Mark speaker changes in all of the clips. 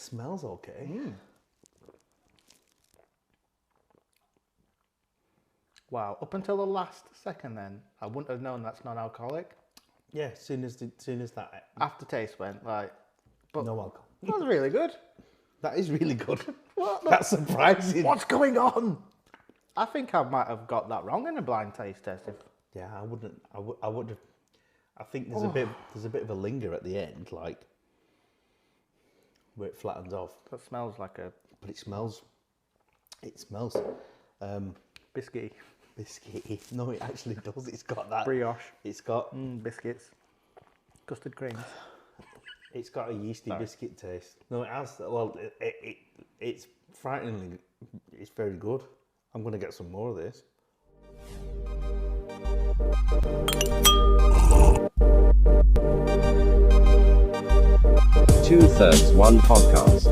Speaker 1: Smells okay.
Speaker 2: Wow, up until the last second then, I wouldn't have known that's non-alcoholic.
Speaker 1: Yeah, as soon as that
Speaker 2: Aftertaste went like, but
Speaker 1: no alcohol.
Speaker 2: that was really good.
Speaker 1: That is really good.
Speaker 2: What?
Speaker 1: That's surprising.
Speaker 2: What's going on? I think I might have got that wrong in a blind taste test.
Speaker 1: Yeah, I wouldn't. I would have. I think there's a bit of a linger at the end, like where it flattens off.
Speaker 2: That smells like a...
Speaker 1: But it smells.
Speaker 2: Biscuity.
Speaker 1: Biscuity. No, it actually does. It's got that
Speaker 2: Brioche.
Speaker 1: It's got
Speaker 2: biscuits. Custard creams.
Speaker 1: It's got a yeasty biscuit taste. No, it has. Well, it's frighteningly. It's very good. I'm going to get some more of this.
Speaker 3: Two-thirds one podcast.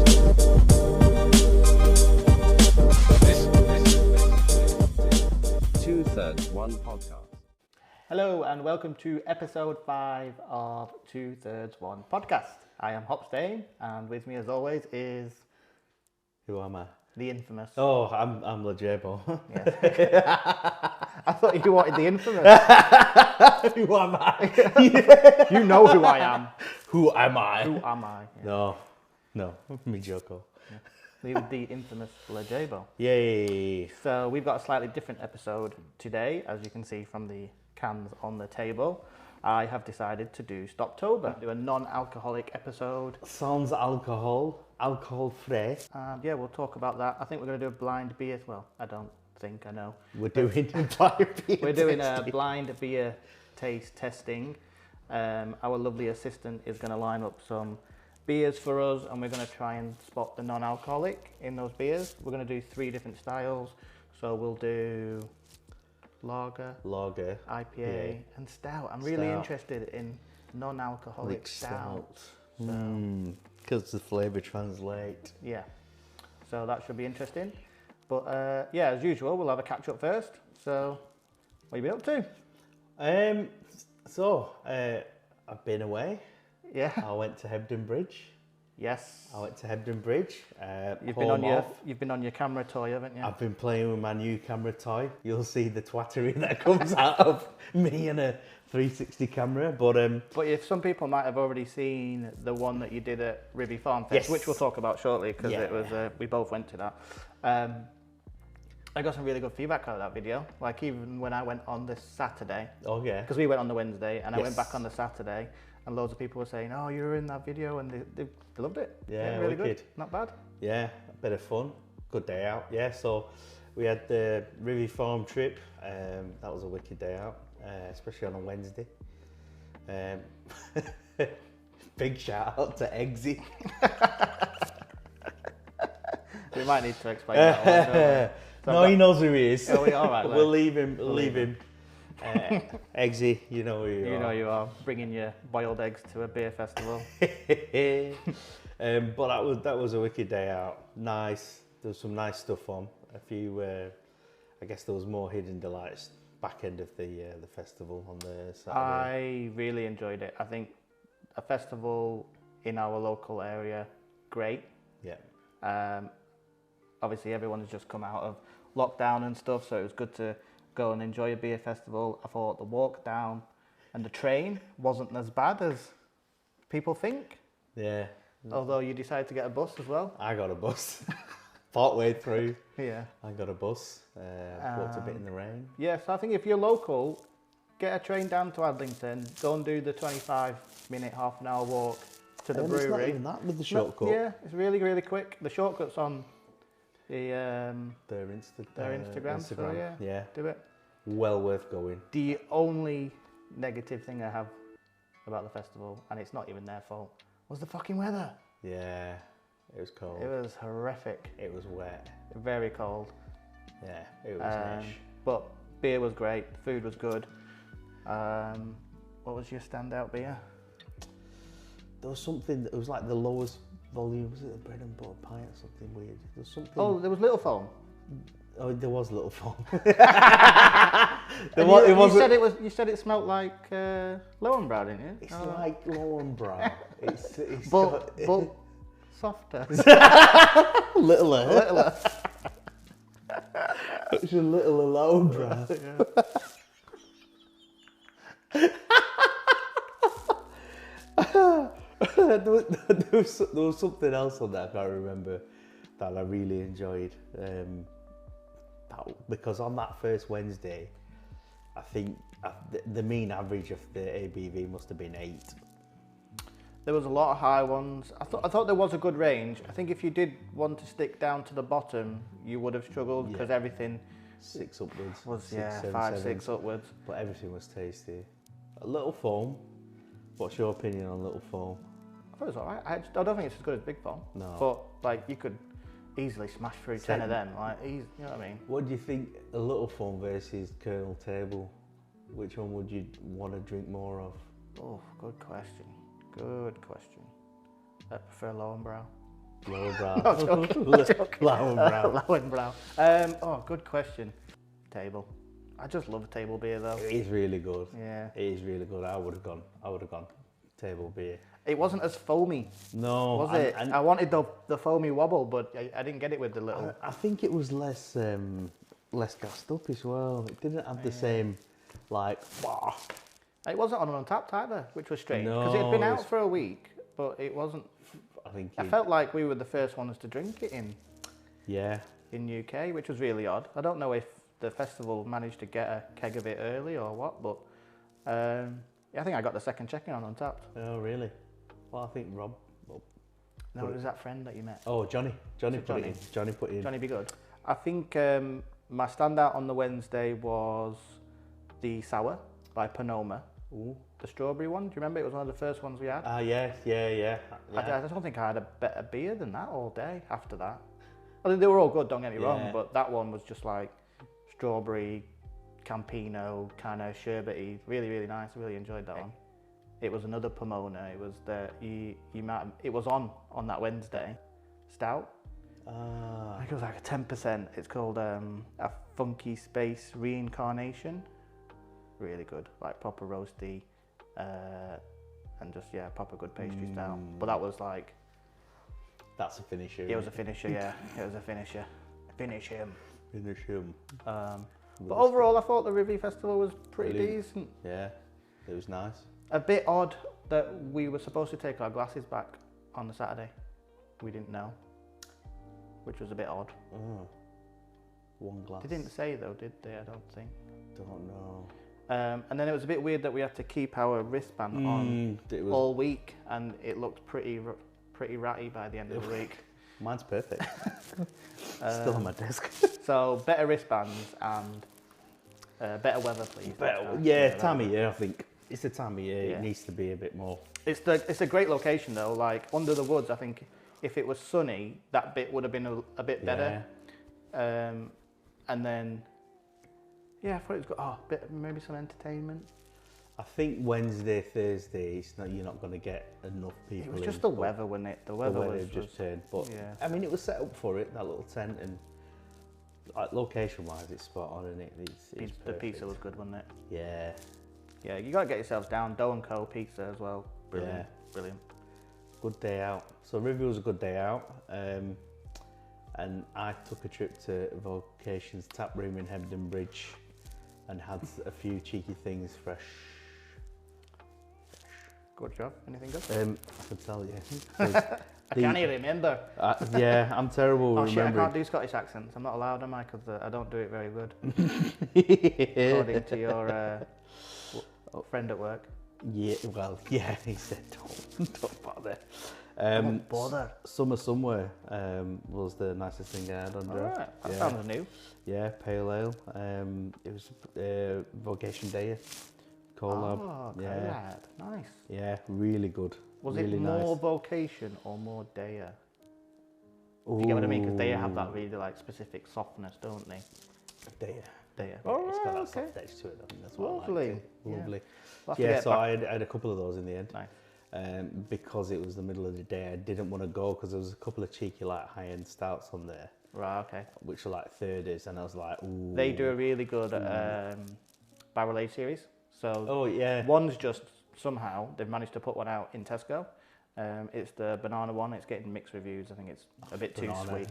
Speaker 3: Two-thirds one podcast.
Speaker 2: Hello and welcome to episode 5 of Two-Thirds One podcast. I am Hopstein and with me as always is...
Speaker 1: Who am I?
Speaker 2: The infamous.
Speaker 1: Oh, I'm Lajebo.
Speaker 2: Yes. I thought you wanted the infamous.
Speaker 1: Who am I?
Speaker 2: You know who I am.
Speaker 1: Who am I?
Speaker 2: Who am I? Yeah.
Speaker 1: No, me Joko.
Speaker 2: The infamous Lajebo.
Speaker 1: Yay!
Speaker 2: So we've got a slightly different episode today, as you can see from the cans on the table. I have decided to do Stoptober, do a non-alcoholic episode.
Speaker 1: Sans alcohol-frei.
Speaker 2: Yeah, we'll talk about that. I think we're going to do a blind beer. Well, I don't think I know.
Speaker 1: We're doing blind beer.
Speaker 2: We're doing a blind beer taste testing. Our lovely assistant is going to line up some beers for us, and we're going to try and spot the non-alcoholic in those beers. We're going to do 3 different styles. So we'll do lager, IPA, and stout. I'm really interested in non-alcoholic stouts.
Speaker 1: Because the flavour translate.
Speaker 2: Yeah, so that should be interesting. But yeah, as usual, we'll have a catch up first. So, what have you been up
Speaker 1: to? I've been away.
Speaker 2: Yeah.
Speaker 1: I went to Hebden Bridge.
Speaker 2: Yes.
Speaker 1: I went to Hebden Bridge.
Speaker 2: You've been on your camera toy, haven't you?
Speaker 1: I've been playing with my new camera toy. You'll see the twattery that comes out of me and a 360 camera. But
Speaker 2: if some people might have already seen the one that you did at RIVI Farm Fest,
Speaker 1: yes,
Speaker 2: which we'll talk about shortly because it was we both went to that. I got some really good feedback out of that video. Like even when I went on this Saturday.
Speaker 1: Oh yeah.
Speaker 2: Because we went on the Wednesday and I went back on the Saturday. And loads of people were saying, "Oh, you were in that video," and they loved it.
Speaker 1: Yeah,
Speaker 2: really
Speaker 1: wicked.
Speaker 2: Good. Not bad.
Speaker 1: Yeah, a bit of fun. Good day out. Yeah, so we had the RIVI Farm trip. That was a wicked day out, especially on a Wednesday. Big shout out to Eggsy.
Speaker 2: We might need to explain that one.
Speaker 1: No, he knows who he is.
Speaker 2: Oh, all right,
Speaker 1: we'll leave him. Eggsy, you know who you are.
Speaker 2: You know you are, bringing your boiled eggs to a beer festival.
Speaker 1: But that was a wicked day out. Nice. There was some nice stuff on. A few. I guess there was more hidden delights back end of the festival on the Saturday.
Speaker 2: I really enjoyed it. I think a festival in our local area, great.
Speaker 1: Yeah.
Speaker 2: Obviously, everyone's just come out of lockdown and stuff, so it was good to go and enjoy a beer festival. I thought the walk down and the train wasn't as bad as people think.
Speaker 1: Yeah.
Speaker 2: Although you decided to get a bus as well.
Speaker 1: I got a bus. Part way through.
Speaker 2: Yeah.
Speaker 1: I got a bus. Walked a bit in the rain.
Speaker 2: Yeah, so I think if you're local, get a train down to Adlington, go and do the 25-minute, half an hour walk to the brewery.
Speaker 1: It's not even that with the shortcut.
Speaker 2: Yeah, it's really, really quick. The shortcut's on their Instagram. So yeah, do it.
Speaker 1: Well worth going.
Speaker 2: The only negative thing I have about the festival, and it's not even their fault, was the fucking weather.
Speaker 1: Yeah, it was cold.
Speaker 2: It was horrific.
Speaker 1: It was wet.
Speaker 2: Very cold.
Speaker 1: Yeah, it was nice.
Speaker 2: But beer was great, food was good. What was your standout beer?
Speaker 1: There was something that was like the lowest volume. Was it a bread and butter pie or something weird? There was something.
Speaker 2: Oh, there was Little Foam.
Speaker 1: Oh, there was Little Foam.
Speaker 2: You said it smelled like Lowenbrow, didn't you?
Speaker 1: It's like Lowenbrow. It's
Speaker 2: but Softer.
Speaker 1: Littler.
Speaker 2: Littler.
Speaker 1: It's a little alone, bro. there was something else on that I can't remember that I really enjoyed. Because on that first Wednesday, I think the mean average of the ABV must have been 8.
Speaker 2: There was a lot of high ones. I thought there was a good range. I think if you did want to stick down to the bottom, you would have struggled because everything
Speaker 1: 6 upwards.
Speaker 2: was
Speaker 1: 7,
Speaker 2: 5,
Speaker 1: 7.
Speaker 2: 6 upwards.
Speaker 1: But everything was tasty. A little foam. What's your opinion on little foam?
Speaker 2: I thought it was alright. I don't think it's as good as big foam.
Speaker 1: No.
Speaker 2: But like you could easily smash through 10 of them. Like you know what I mean?
Speaker 1: What do you think a little foam versus Colonel Table? Which one would you want to drink more of?
Speaker 2: Oh, good question. Good question. I prefer Lowenbrow.
Speaker 1: Lowenbrow.
Speaker 2: No, joking.
Speaker 1: Lowenbrow.
Speaker 2: Lowenbrow. Oh, good question. Table. I just love table beer though.
Speaker 1: It is really good.
Speaker 2: Yeah.
Speaker 1: It is really good. I would have gone table beer.
Speaker 2: It wasn't as foamy,
Speaker 1: No.
Speaker 2: was it? I wanted the foamy wobble, but I didn't get it with the little.
Speaker 1: I think it was less gassed up as well. It didn't have the same like. Wow.
Speaker 2: It wasn't on Untapped either, which was strange because
Speaker 1: No,
Speaker 2: it had been
Speaker 1: it
Speaker 2: out
Speaker 1: was-
Speaker 2: for a week, but it wasn't. I
Speaker 1: I
Speaker 2: felt like we were the first ones to drink it in
Speaker 1: Yeah.
Speaker 2: UK, which was really odd. I don't know if the festival managed to get a keg of it early or what, but yeah, I think I got the second check-in on Untapped.
Speaker 1: Oh really? Well, I think Rob.
Speaker 2: No, it was that friend that you met.
Speaker 1: Oh, Johnny. Johnny
Speaker 2: it
Speaker 1: put it
Speaker 2: Johnny?
Speaker 1: in. Johnny put it in.
Speaker 2: Johnny Be Good. I think my standout on the Wednesday was the Sour by Panoma.
Speaker 1: Ooh.
Speaker 2: The strawberry one, do you remember? It was one of the first ones we had.
Speaker 1: Yeah.
Speaker 2: I don't think I had a better beer than that all day after that. I think they were all good, don't get me wrong, but that one was just like strawberry, Campino, kind of sherbety, really, really nice. I really enjoyed that one. It was another Pomona. It was it was on that Wednesday. Stout. I think it was like a 10%. It's called a Funky Space Reincarnation. Really good, like proper roasty, and just proper good pastry stout. But that was like.
Speaker 1: That's a finisher.
Speaker 2: It was a finisher, yeah. It was a finisher. Finish him.
Speaker 1: Finish him.
Speaker 2: But overall, I thought the RIVI festival was pretty decent.
Speaker 1: Yeah, it was nice.
Speaker 2: A bit odd that we were supposed to take our glasses back on the Saturday. We didn't know, which was a bit odd.
Speaker 1: Oh, one glass.
Speaker 2: They didn't say though, did they? I don't think.
Speaker 1: Don't know.
Speaker 2: And then it was a bit weird that we had to keep our wristband on all week, and it looked pretty ratty by the end of the week.
Speaker 1: Mine's perfect. Still on my desk.
Speaker 2: So better wristbands and better weather, please.
Speaker 1: Time of year. I think it's the time of year.
Speaker 2: Yeah.
Speaker 1: It needs to be a bit more.
Speaker 2: It's a great location though. Like under the woods, I think if it was sunny, that bit would have been a bit better. And then I thought it was good. Maybe some entertainment.
Speaker 1: I think Wednesday, Thursday, you're not going to get enough people.
Speaker 2: It was just the weather, wasn't it? The weather was
Speaker 1: just turned. But
Speaker 2: yeah.
Speaker 1: I mean, it was set up for it. That little tent, and like, location-wise, it's spot on, isn't it? It's
Speaker 2: the pizza was good, wasn't it?
Speaker 1: Yeah.
Speaker 2: Yeah, you got to get yourselves down. Dough and Co. pizza as well. Brilliant.
Speaker 1: Yeah.
Speaker 2: Brilliant.
Speaker 1: Good day out. So RIVI was a good day out. And I took a trip to Vocation's tap room in Hebden Bridge and had a few cheeky things fresh.
Speaker 2: Good job. Anything good?
Speaker 1: I can tell you.
Speaker 2: I can't even remember.
Speaker 1: Yeah, I'm terrible with
Speaker 2: Oh shit, I
Speaker 1: remembering.
Speaker 2: can't do Scottish accents. I'm not allowed, am I? Because I don't do it very good. According to your friend at work.
Speaker 1: Yeah, well, yeah, he said don't bother.
Speaker 2: Don't bother.
Speaker 1: Summer Somewhere was the nicest thing I had on draft.
Speaker 2: Alright, that sounds new.
Speaker 1: Yeah, pale ale. It was Vocation Day collab.
Speaker 2: Oh, okay,
Speaker 1: yeah.
Speaker 2: nice.
Speaker 1: Yeah, really good.
Speaker 2: Was
Speaker 1: really
Speaker 2: it more
Speaker 1: nice.
Speaker 2: Vocation or more Daya? Do you get what I mean? Because Daya have that really like specific softness, don't they?
Speaker 1: Daya.
Speaker 2: Daya.
Speaker 1: Yeah, it's got that soft edge to it. I think that's what I
Speaker 2: Lovely.
Speaker 1: liked. Lovely.
Speaker 2: We'll have to
Speaker 1: Yeah,
Speaker 2: get
Speaker 1: so
Speaker 2: back-
Speaker 1: I had a couple of those in the end.
Speaker 2: Nice.
Speaker 1: Because it was the middle of the day, I didn't want to go because there was a couple of cheeky like high-end stouts on there,
Speaker 2: Right, okay.
Speaker 1: which are like 30s, and I was like, ooh.
Speaker 2: They do a really good barrel aged series. So
Speaker 1: Oh yeah.
Speaker 2: one's just somehow they've managed to put one out in Tesco, It's the banana one. It's getting mixed reviews. I think it's a bit too
Speaker 1: Banana.
Speaker 2: sweet.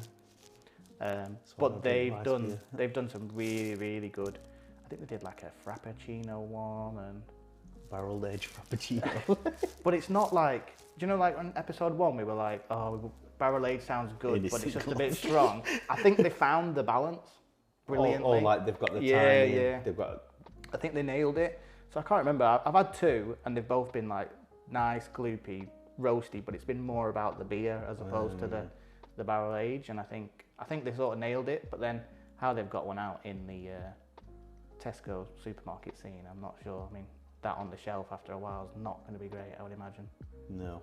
Speaker 1: That's
Speaker 2: But
Speaker 1: what I
Speaker 2: they've
Speaker 1: drink
Speaker 2: done
Speaker 1: rice beer.
Speaker 2: they've done some really, really good. I think they did like a frappuccino one, and
Speaker 1: Barrel aged frappuccino.
Speaker 2: but it's not like, do you know, like on episode 1 we were like, oh, barrel aged sounds good, but it's just a bit strong. I think they found the balance brilliantly.
Speaker 1: Or like they've got the
Speaker 2: Yeah,
Speaker 1: timing.
Speaker 2: yeah.
Speaker 1: They've got.
Speaker 2: I think they nailed it. So I can't remember. I've had 2, and they've both been like nice, gloopy, roasty, but it's been more about the beer as opposed to the barrel age. And I think they sort of nailed it. But then how they've got one out in the Tesco supermarket scene, I'm not sure. I mean, that on the shelf after a while is not going to be great, I would imagine.
Speaker 1: No.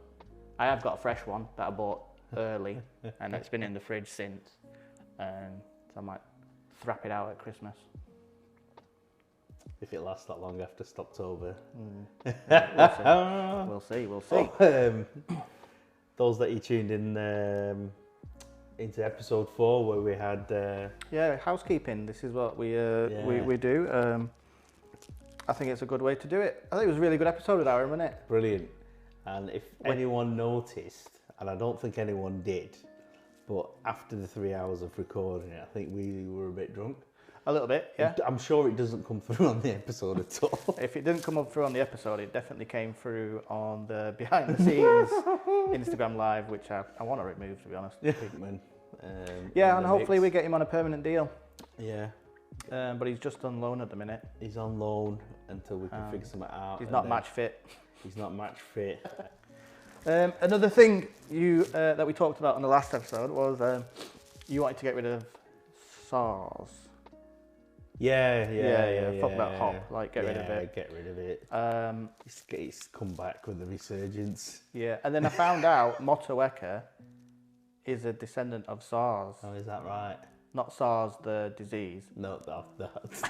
Speaker 2: I have got a fresh one that I bought early, and it's been in the fridge since. So I might thrap it out at Christmas.
Speaker 1: If it lasts that long after Stoptober.
Speaker 2: We'll see.
Speaker 1: Those that you tuned in into episode 4 where we had
Speaker 2: Yeah, housekeeping. This is what we do. I think it's a good way to do it. I think it was a really good episode with Aaron, wasn't it?
Speaker 1: brilliant. And if anyone noticed, and I don't think anyone did, but after the 3 hours of recording it, I think we were a bit drunk.
Speaker 2: A little bit, yeah.
Speaker 1: I'm sure it doesn't come through on the episode at all.
Speaker 2: If it didn't come up through on the episode, it definitely came through on the behind the scenes Instagram live, which I want to remove, to be honest.
Speaker 1: Pigman.
Speaker 2: Yeah, and hopefully we get him on a permanent deal.
Speaker 1: Yeah.
Speaker 2: But he's just on loan at the minute.
Speaker 1: He's on loan until we can figure something out.
Speaker 2: He's
Speaker 1: and
Speaker 2: not
Speaker 1: then
Speaker 2: match fit.
Speaker 1: He's not match fit.
Speaker 2: Another thing that we talked about on the last episode was you wanted to get rid of SAAZ.
Speaker 1: Yeah.
Speaker 2: Fuck that hop. Like, get rid of it.
Speaker 1: Get rid of it. It's come back with a resurgence.
Speaker 2: Yeah, and then I found out MOTUEKA is a descendant of SAAZ.
Speaker 1: Oh, is that right?
Speaker 2: Not SARS, the disease.
Speaker 1: No, that's.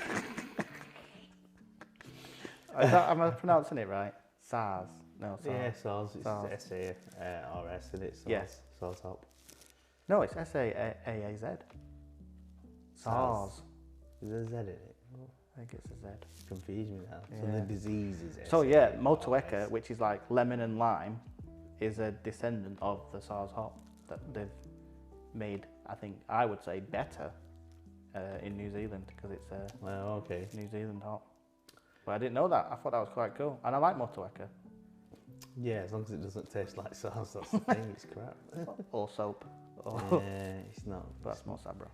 Speaker 2: Am I pronouncing it right? SAAZ. No, SAAZ.
Speaker 1: Yeah, SAAZ. It's
Speaker 2: SAAZ.
Speaker 1: S-A-R-S, isn't it? SAAZ.
Speaker 2: Yes.
Speaker 1: SAAZ help.
Speaker 2: No, it's S-A-A-Z. SAAZ.
Speaker 1: Is there a Z in it?
Speaker 2: I think it's a Z.
Speaker 1: Confuse me now. So
Speaker 2: Yeah.
Speaker 1: the disease is
Speaker 2: So yeah,
Speaker 1: S-A-R-S.
Speaker 2: MOTUEKA, which is like lemon and lime, is a descendant of the SAAZ hop that they've made, I think, I would say better in New Zealand, because it's a
Speaker 1: Oh, okay.
Speaker 2: New Zealand hop. But I didn't know that. I thought that was quite cool. And I like MOTUEKA.
Speaker 1: Yeah, as long as it doesn't taste like SAAZ, that's the thing. It's crap.
Speaker 2: Or soap. Or
Speaker 1: Yeah, it's not.
Speaker 2: but that's more Sabra.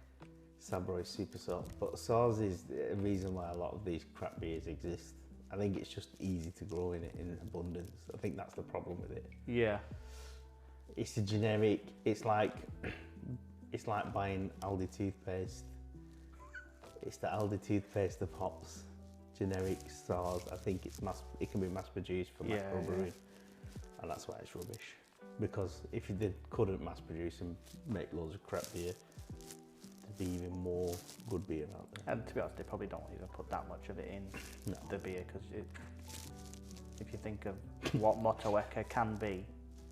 Speaker 1: Sabro is super salt, but SAAZ is the reason why a lot of these crap beers exist. I think it's just easy to grow in abundance. I think that's the problem with it.
Speaker 2: Yeah.
Speaker 1: It's a generic. It's like buying Aldi toothpaste. It's the Aldi toothpaste of hops. Generic SAAZ. I think it can be mass produced for microbrewing, and that's why it's rubbish. Because if they couldn't mass produce and make loads of crap beer, there'd be even more good beer out there.
Speaker 2: And to be honest, they probably don't even put that much of it in the beer, because if you think of what MOTUEKA can be,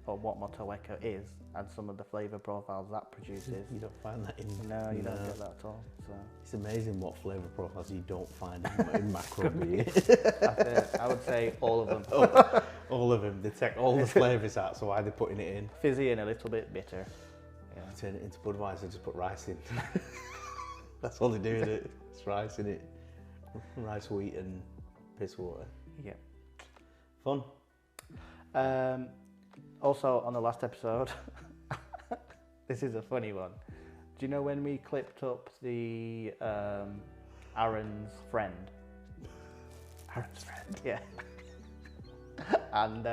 Speaker 2: or what MOTUEKA is, and some of the flavour profiles that produces,
Speaker 1: You don't find that in.
Speaker 2: no, you don't get that at all. So
Speaker 1: It's amazing what flavour profiles you don't find in macro beer.
Speaker 2: I would say all of them.
Speaker 1: All of them. They take all the flavours out, so why are they putting it in?
Speaker 2: Fizzy and a little bit bitter. Yeah.
Speaker 1: Turn it into Budweiser, just put rice in. That's all they do with it. It's rice in it. Rice, wheat and piss water.
Speaker 2: Yeah.
Speaker 1: Fun.
Speaker 2: Also, on the last episode, this is a funny one. Do you know when we clipped up the Aaron's friend? Aaron's friend, yeah. And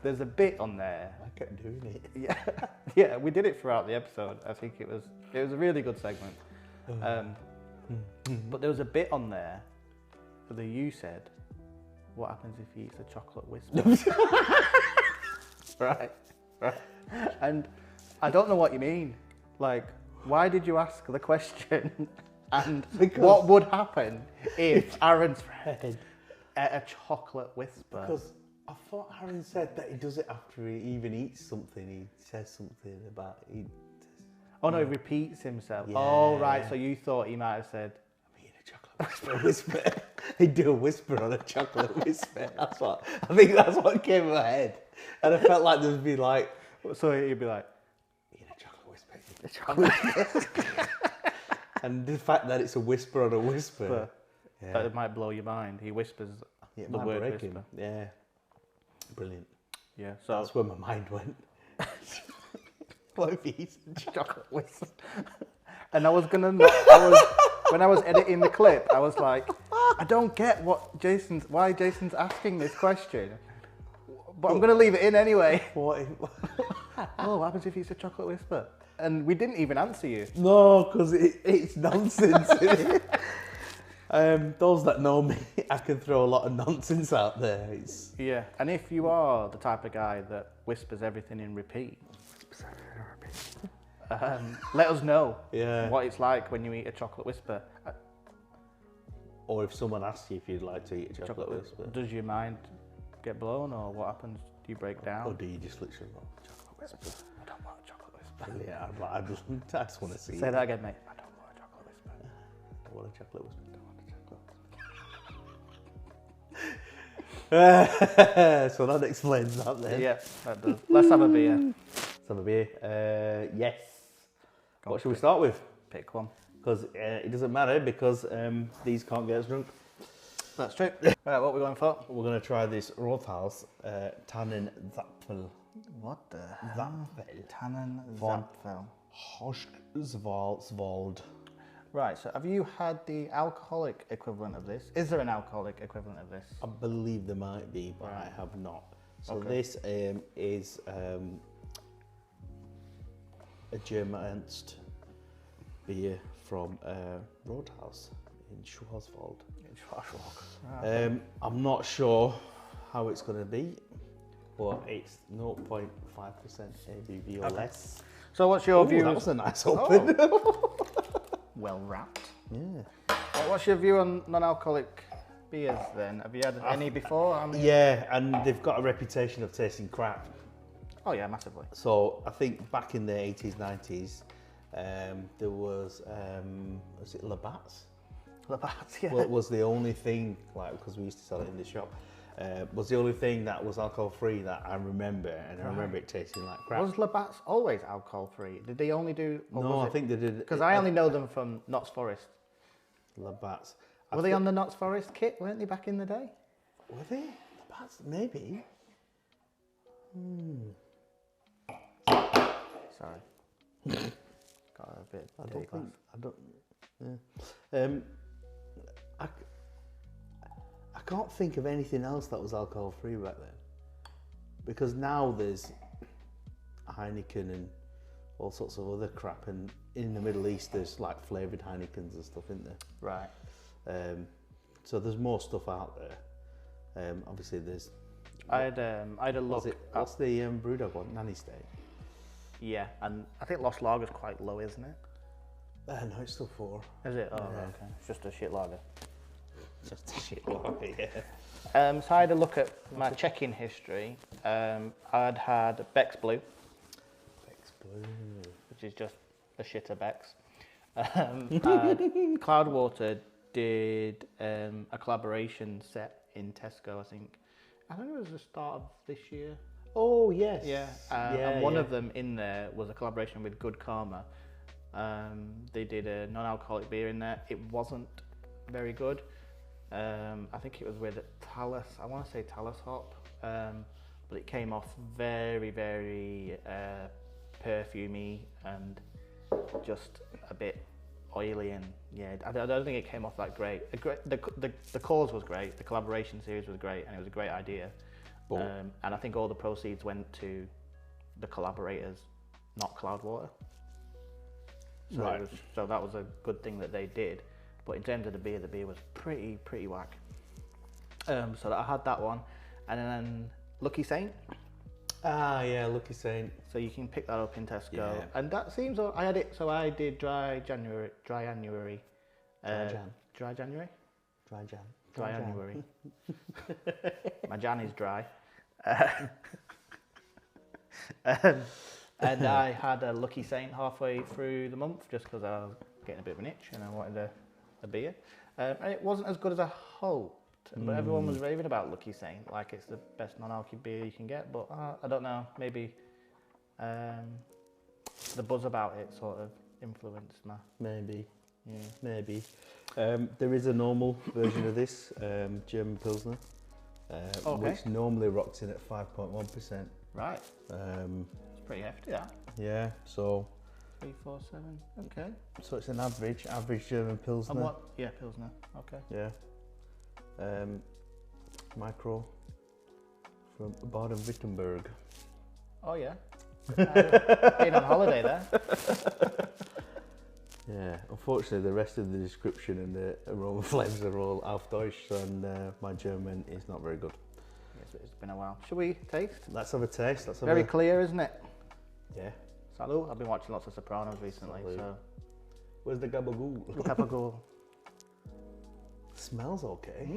Speaker 2: there's a bit on there.
Speaker 1: I kept doing it.
Speaker 2: Yeah, yeah, we did it throughout the episode. I think it was a really good segment. But there was a bit on there that you said, what happens if he eats a chocolate whisper? Right. And I don't know what you mean. Like, why did you ask the question? And what would happen if Aaron's friend ate a chocolate whisper?
Speaker 1: Because I thought Aaron said that he does it after he even eats something. He says something about
Speaker 2: Oh no, he repeats himself.
Speaker 1: Yeah.
Speaker 2: Oh right, so you thought he might have said,
Speaker 1: I'm eating a chocolate whisper. He'd do a whisper on a chocolate whisper. I think that's what came in my head. And I felt like there'd be like,
Speaker 2: So he'd be like,
Speaker 1: eat a chocolate whisper. And the fact that it's a whisper on a whisper.
Speaker 2: that it might blow your mind. He whispers
Speaker 1: It
Speaker 2: the
Speaker 1: might
Speaker 2: word
Speaker 1: break
Speaker 2: whisper.
Speaker 1: him. Yeah. Brilliant.
Speaker 2: Yeah, so
Speaker 1: That's where my mind went. What if he's
Speaker 2: chocolate whisper. And I was gonna, when I was editing the clip, I was like, I don't get why Jason's asking this question, but I'm gonna leave it in anyway.
Speaker 1: What if,
Speaker 2: Oh, what happens if he's a chocolate whisper? And we didn't even answer you.
Speaker 1: no, because it's nonsense. Those that know me, I can throw a lot of nonsense out there.
Speaker 2: Yeah, and if you are the type of guy that whispers everything in repeat, let us know what it's like when you eat a chocolate whisper.
Speaker 1: Or if someone asks you if you'd like to eat a chocolate whisper.
Speaker 2: Does your mind get blown, or what happens? Do you break down?
Speaker 1: Or do you just literally go, chocolate whisper?
Speaker 2: I don't want a chocolate whisper.
Speaker 1: Yeah, I just want to see
Speaker 2: Say that again, mate. I don't want a chocolate whisper.
Speaker 1: I don't want a chocolate whisper. So that explains that then.
Speaker 2: Yeah, that does. Let's have a beer.
Speaker 1: Let's have a beer. Yes. What should we start with?
Speaker 2: Pick one.
Speaker 1: Because it doesn't matter because these can't get us drunk.
Speaker 2: That's true. Right, what are we going for?
Speaker 1: We're going to try this Rothaus TANNERZAPFLE.
Speaker 2: What the
Speaker 1: Zapfel.
Speaker 2: TANNERZAPFLE.
Speaker 1: Hochswald.
Speaker 2: Right, so have you had the alcoholic equivalent of this? Is there an alcoholic equivalent of this?
Speaker 1: I believe there might be, but I have not. So this is a German-ernst beer from Rothaus in Schwarzwald. I'm not sure how it's going to be, but it's 0.5% ABV or less.
Speaker 2: So what's your
Speaker 1: Ooh,
Speaker 2: view?
Speaker 1: that was a nice open.
Speaker 2: Well wrapped.
Speaker 1: Yeah.
Speaker 2: What's your view on non-alcoholic beers then? Have you had any before?
Speaker 1: Yeah, and they've got a reputation of tasting crap.
Speaker 2: Oh yeah, massively.
Speaker 1: So I think back in the 80s, 90s, there was it Labatt's?
Speaker 2: Labatt's, yeah.
Speaker 1: Well, it was the only thing, like, because we used to sell it in the shop, was the only thing that was alcohol-free that I remember, and I remember it tasting like crap.
Speaker 2: Was Labatt's always alcohol-free? Did they only do...
Speaker 1: No, I think they did.
Speaker 2: Because I only know them from Knott's Forest.
Speaker 1: Labatt's.
Speaker 2: Were they on the Knott's Forest kit, weren't they, back in the day?
Speaker 1: Were they? Labatt's, maybe.
Speaker 2: Sorry. Got a bit...
Speaker 1: I can't think of anything else that was alcohol-free back then. Because now there's Heineken and all sorts of other crap, and in the Middle East there's like flavoured Heinekens and stuff, isn't there?
Speaker 2: Right.
Speaker 1: So there's more stuff out there. Obviously there's...
Speaker 2: I had a look...
Speaker 1: What's the Brewdog one? Nanny State?
Speaker 2: Yeah, and I think Lost Lager's quite low, isn't it?
Speaker 1: No, it's still 4.
Speaker 2: Is it? Oh, okay. It's just a shit lager.
Speaker 1: Just a shit lager, yeah.
Speaker 2: So I had a look at my check-in history. I'd had Beck's Blue.
Speaker 1: Beck's Blue.
Speaker 2: Which is just a shitter Beck's. Cloudwater did a collaboration set in Tesco, I think. I think it was the start of this year.
Speaker 1: Oh, yes.
Speaker 2: Yeah. And one of them in there was a collaboration with Good Karma. They did a non-alcoholic beer in there. It wasn't very good. I think it was with Talus, I want to say Talus hop, but it came off very, very perfumey and just a bit oily, and yeah, I don't think it came off that great. The cause was great, the collaboration series was great, and it was a great idea. And I think all the proceeds went to the collaborators, not Cloudwater. So,
Speaker 1: right.
Speaker 2: So that was a good thing that they did. But in terms of the beer was pretty whack. So I had that one, and then Lucky Saint.
Speaker 1: Ah, yeah, Lucky Saint.
Speaker 2: So you can pick that up in Tesco,
Speaker 1: Yeah.
Speaker 2: and that seems. I had it. So I did dry January.
Speaker 1: Dry Jan.
Speaker 2: My Jan is dry. And I had a Lucky Saint halfway through the month just because I was getting a bit of an itch and I wanted a beer. And it wasn't as good as I hoped, but everyone was raving about Lucky Saint, like it's the best non-alky beer you can get. But I don't know, maybe the buzz about it sort of influenced my.
Speaker 1: Maybe.
Speaker 2: Yeah.
Speaker 1: Maybe. There is a normal version of this, German Pilsner, which normally rocks in at 5.1%.
Speaker 2: Right. It's pretty hefty, that.
Speaker 1: Yeah, so.
Speaker 2: 3, 4, 7. Okay.
Speaker 1: So it's an average German Pilsner.
Speaker 2: And what? Yeah, Pilsner. Okay.
Speaker 1: Yeah. Micro from Baden-Württemberg.
Speaker 2: Oh yeah. Been on holiday there.
Speaker 1: Yeah, unfortunately the rest of the description and the aroma flavors are all auf Deutsch, and my German is not very good.
Speaker 2: Yes, it's been a while. Should we taste?
Speaker 1: Let's have a taste.
Speaker 2: Very clear, isn't it?
Speaker 1: Yeah.
Speaker 2: Salut. I've been watching lots of Sopranos recently,
Speaker 1: Salut.
Speaker 2: so.
Speaker 1: Where's the gabagool?
Speaker 2: Gabagool.
Speaker 1: Smells okay.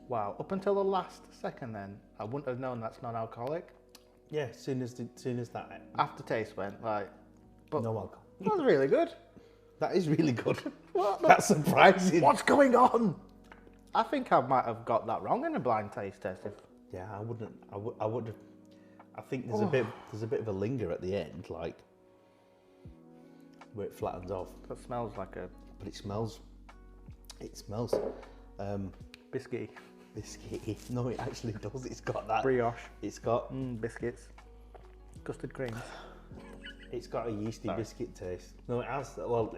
Speaker 2: Wow, up until the last second then, I wouldn't have known that's non-alcoholic.
Speaker 1: Yeah, as soon as that
Speaker 2: Aftertaste went like, but
Speaker 1: no alcohol.
Speaker 2: that was really good.
Speaker 1: That is really good.
Speaker 2: What?
Speaker 1: That's surprising.
Speaker 2: What's going on? I think I might have got that wrong in a blind taste test.
Speaker 1: Yeah, I wouldn't. I would. I think there's a bit of a linger at the end, like where it flattens off.
Speaker 2: That smells like a.
Speaker 1: But it smells.
Speaker 2: Biscuity.
Speaker 1: Biscuity. No, it actually does. It's got that.
Speaker 2: Brioche.
Speaker 1: It's got.
Speaker 2: Biscuits. Custard creams.
Speaker 1: It's got a yeasty biscuit taste. No, it has. Well,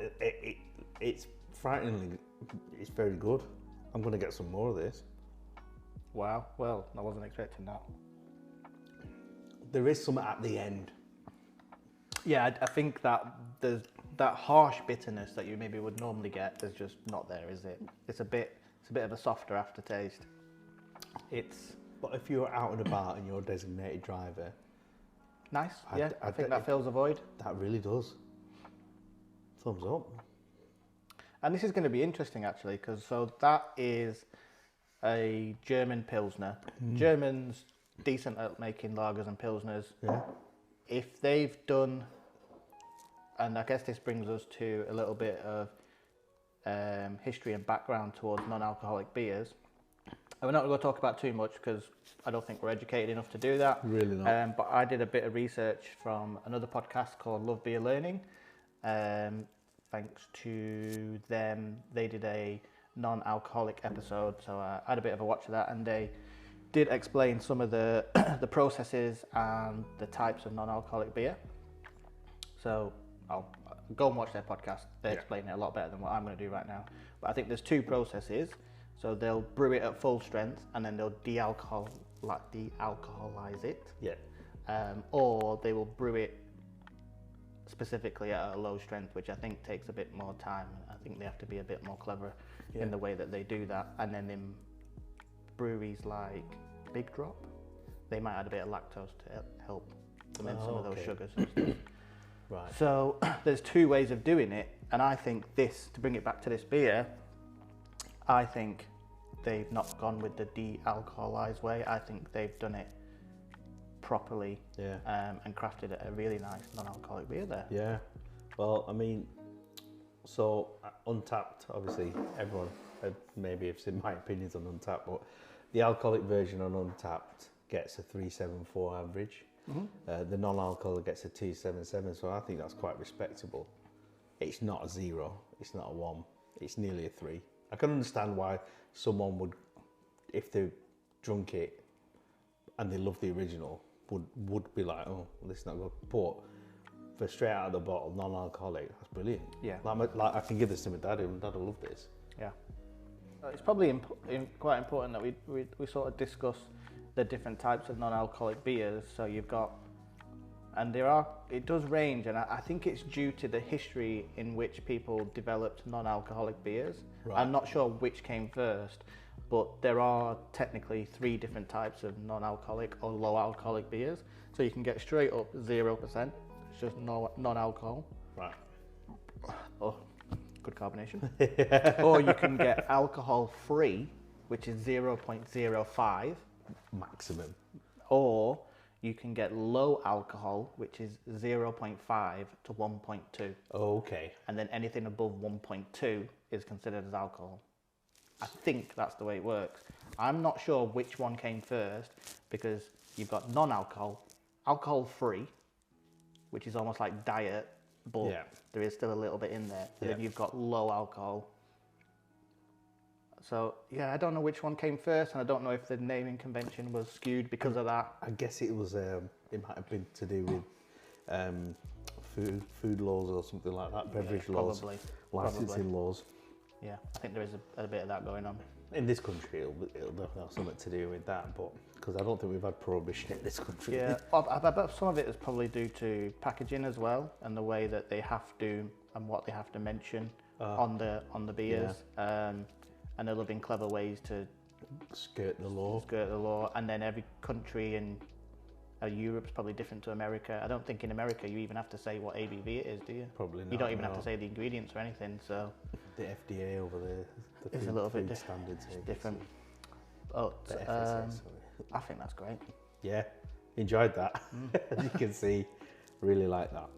Speaker 1: it's frighteningly. It's very good. I'm going to get some more of this.
Speaker 2: Wow. Well, I wasn't expecting that.
Speaker 1: There is some at the end.
Speaker 2: Yeah, I think that there's that harsh bitterness that you maybe would normally get is just not there, is it? It's a bit of a softer aftertaste.
Speaker 1: But if you're out and about and you're a designated driver,
Speaker 2: nice. I think that fills a void.
Speaker 1: That really does. Thumbs up.
Speaker 2: And this is going to be interesting actually, because so that is a German Pilsner. Germans decent at making lagers and Pilsners.
Speaker 1: Yeah.
Speaker 2: If they've done, and I guess this brings us to a little bit of history and background towards non-alcoholic beers. And we're not going to talk about too much because I don't think we're educated enough to do that.
Speaker 1: Really not.
Speaker 2: But I did a bit of research from another podcast called Love Beer Learning. Thanks to them, they did a non-alcoholic episode, so I had a bit of a watch of that, and they did explain some of the the processes and the types of non-alcoholic beer. So I'll go and watch their podcast. They explain it a lot better than what I'm going to do right now. But I think there's two processes. So they'll brew it at full strength and then they'll de-alcoholize it.
Speaker 1: Yeah.
Speaker 2: Or they will brew it specifically at a low strength, which I think takes a bit more time. I think they have to be a bit more clever in the way that they do that. And then in breweries like Big Drop, they might add a bit of lactose to help ferment some of those sugars and stuff.
Speaker 1: Right.
Speaker 2: So there's two ways of doing it, and I think this, to bring it back to this beer, I think they've not gone with the de-alcoholized way. I think they've done it properly and crafted a really nice non-alcoholic beer there.
Speaker 1: Yeah. Well, I mean, so Untapped, obviously, everyone maybe have seen my opinions on Untapped, but the alcoholic version on Untapped gets a 3.74 average. The non-alcoholic gets a 2.77, so I think that's quite respectable. It's not a 0, it's not a 1, it's nearly a 3. I can understand why someone would, if they drunk it and they love the original, would be like, oh, this is not good. But for straight out of the bottle, non-alcoholic, that's brilliant.
Speaker 2: Yeah.
Speaker 1: Like I can give this to my dad, and dad will love this.
Speaker 2: Yeah. It's probably quite important that we sort of discuss the different types of non-alcoholic beers. So you've got, and it does range, and I think it's due to the history in which people developed non-alcoholic beers.
Speaker 1: Right.
Speaker 2: I'm not sure which came first, but there are technically 3 different types of non-alcoholic or low alcoholic beers. So you can get straight up 0%, it's just non-alcohol.
Speaker 1: Right.
Speaker 2: Oh, good carbonation. Or you can get alcohol-free, which is 0.05.
Speaker 1: Maximum.
Speaker 2: Or you can get low alcohol, which is 0.5 to 1.2.
Speaker 1: Oh, okay.
Speaker 2: And then anything above 1.2 is considered as alcohol. I think that's the way it works. I'm not sure which one came first, because you've got non-alcohol, alcohol-free, which is almost like diet, but there is still a little bit in there. And then you've got low alcohol. So, yeah, I don't know which one came first, and I don't know if the naming convention was skewed because of that.
Speaker 1: I guess it was, it might have been to do with food laws or something like that, beverage laws, licensing laws.
Speaker 2: Yeah, I think there is a bit of that going on.
Speaker 1: In this country, it'll definitely have something to do with that, but because I don't think we've had prohibition in this country.
Speaker 2: Yeah, I bet some of it is probably due to packaging as well, and the way that they have to, and what they have to mention on the beers. And they're loving clever ways to
Speaker 1: skirt the law.
Speaker 2: And then every country in Europe's probably different to America. I don't think in America you even have to say what ABV it is, do you?
Speaker 1: Probably not.
Speaker 2: You don't even have to say the ingredients or anything. So
Speaker 1: the FDA over there,
Speaker 2: it's a little bit
Speaker 1: standards
Speaker 2: different. But I think that's great.
Speaker 1: Yeah, enjoyed that. As you can see, really like that.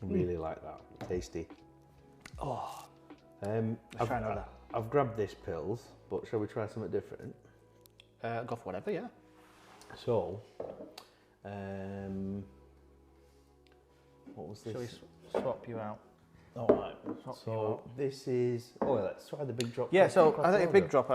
Speaker 1: Really like that. Tasty.
Speaker 2: Oh, let's try another.
Speaker 1: I've grabbed this pills, but shall we try something different?
Speaker 2: Go for whatever, yeah.
Speaker 1: So, what was this?
Speaker 2: Shall we swap you out?
Speaker 1: All right. So this is. Oh, let's try the Big Drop.
Speaker 2: Yeah. So I think Big Drop.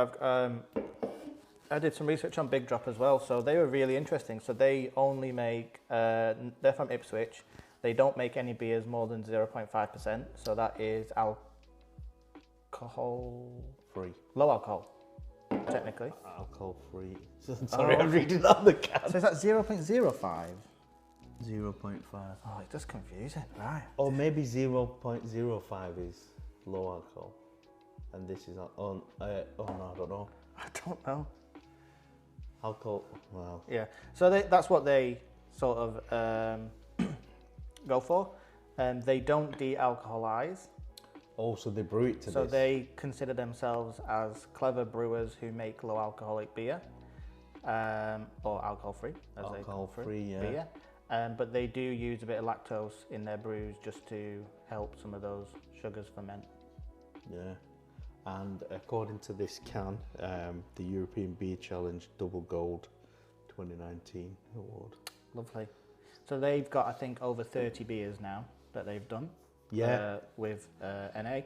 Speaker 2: I did some research on Big Drop as well. So they were really interesting. So they only make. They're from Ipswich. They don't make any beers more than 0.5%. So that is alcohol free. Low alcohol, technically.
Speaker 1: Alcohol free. Sorry, I'm reading that on the can.
Speaker 2: So is that 0.05?
Speaker 1: 0.5.
Speaker 2: Oh, it's just confusing, right?
Speaker 1: Or maybe 0.05 is low alcohol, and this is oh no, I don't know.
Speaker 2: I don't know.
Speaker 1: Alcohol. Wow.
Speaker 2: Yeah. So that's what they sort of go for, and they don't de-alcoholize.
Speaker 1: Oh, so they brew it to this.
Speaker 2: So they consider themselves as clever brewers who make low alcoholic beer, or alcohol-free, as they call it, beer. But they do use a bit of lactose in their brews just to help some of those sugars ferment.
Speaker 1: Yeah, and according to this can, the European Beer Challenge Double Gold 2019 award.
Speaker 2: Lovely. So they've got, I think, over 30 beers now that they've done.
Speaker 1: Yeah.
Speaker 2: With NA.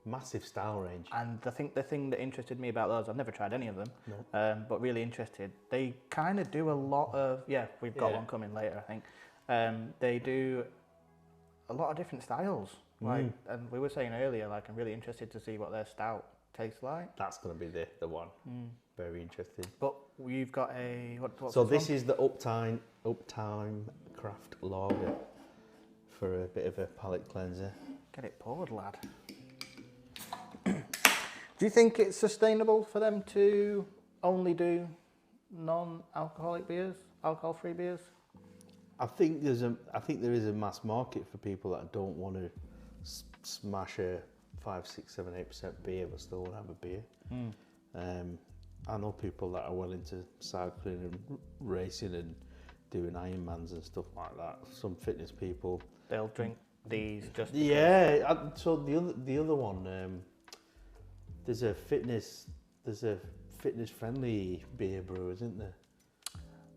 Speaker 1: Massive style range.
Speaker 2: And I think the thing that interested me about those, I've never tried any of them, but really interested, they kind of do a lot of, we've got one coming later, I think. They do a lot of different styles. Like, and we were saying earlier, like, I'm really interested to see what their stout tastes like.
Speaker 1: That's going to be the one. Very interested.
Speaker 2: But you've got a, what's
Speaker 1: so this is the UPTIME Craft Lager. For a bit of a palate cleanser.
Speaker 2: Get it poured, lad. Do you think it's sustainable for them to only do non-alcoholic beers, alcohol-free beers?
Speaker 1: I think there is a mass market for people that don't want to smash a 5, 6, 7, 8% beer but still want to have a beer. I know people that are well into cycling and racing and doing Ironmans and stuff like that. Some fitness people.
Speaker 2: They'll drink these just because.
Speaker 1: Yeah. So the other one, there's a fitness friendly beer brewer, isn't there?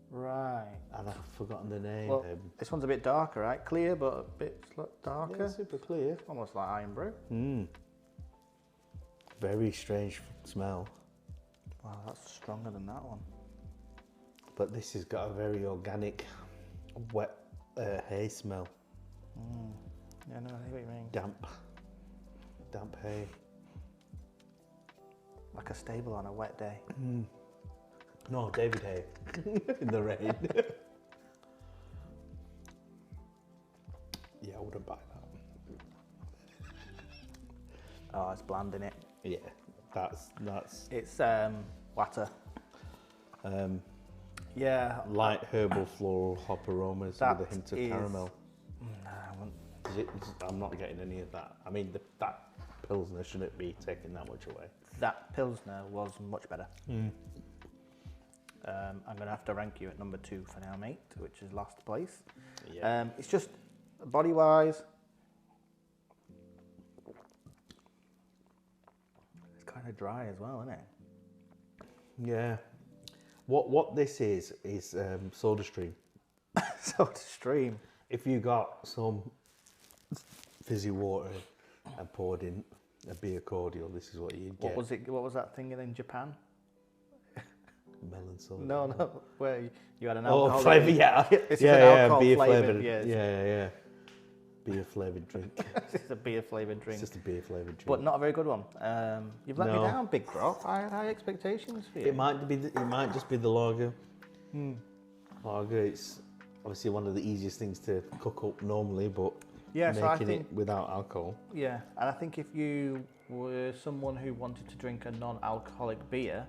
Speaker 2: Right.
Speaker 1: And I've forgotten the name.
Speaker 2: Well, this one's a bit darker, right? Clear, but a bit darker.
Speaker 1: Yeah, super clear.
Speaker 2: Almost like Iron Brew.
Speaker 1: Very strange smell.
Speaker 2: Wow, that's stronger than that one.
Speaker 1: But this has got a very organic, wet hay smell.
Speaker 2: Yeah, no, I see what you mean.
Speaker 1: Damp hay.
Speaker 2: Like a stable on a wet day.
Speaker 1: No, David Hay in the rain. Yeah, I wouldn't buy that.
Speaker 2: Oh, it's bland, innit?
Speaker 1: Yeah, that's.
Speaker 2: It's water.
Speaker 1: Yeah. Light herbal floral hop aromas with a hint of caramel.
Speaker 2: Nah, I wouldn't.
Speaker 1: I'm not getting any of that. I mean, that Pilsner shouldn't be taking that much away.
Speaker 2: That Pilsner was much better. I'm going to have to rank you at number 2 for now, mate, which is last place.
Speaker 1: Yeah.
Speaker 2: It's just body-wise, it's kind of dry as well, isn't it?
Speaker 1: Yeah. What this is Soda Stream.
Speaker 2: Soda Stream.
Speaker 1: If you got some fizzy water and poured in a beer cordial, this is what you'd get.
Speaker 2: What was that thing in Japan?
Speaker 1: Melon soda.
Speaker 2: No, where you had an
Speaker 1: Oh,
Speaker 2: alcohol.
Speaker 1: flavour, yeah.
Speaker 2: This is an
Speaker 1: yeah,
Speaker 2: alcohol
Speaker 1: beer
Speaker 2: flavoured.
Speaker 1: flavoured. Yeah. Beer flavoured drink.
Speaker 2: This is a beer flavoured drink.
Speaker 1: It's just a beer flavoured drink.
Speaker 2: But not a very good one. You've let me
Speaker 1: No.
Speaker 2: down, Big Bro. I had high expectations for you.
Speaker 1: It might just be the lager. Lager, it's obviously one of the easiest things to cook up normally, but
Speaker 2: Yeah, so I
Speaker 1: making
Speaker 2: think,
Speaker 1: it without alcohol.
Speaker 2: yeah, and I think if you were someone who wanted to drink a non-alcoholic beer,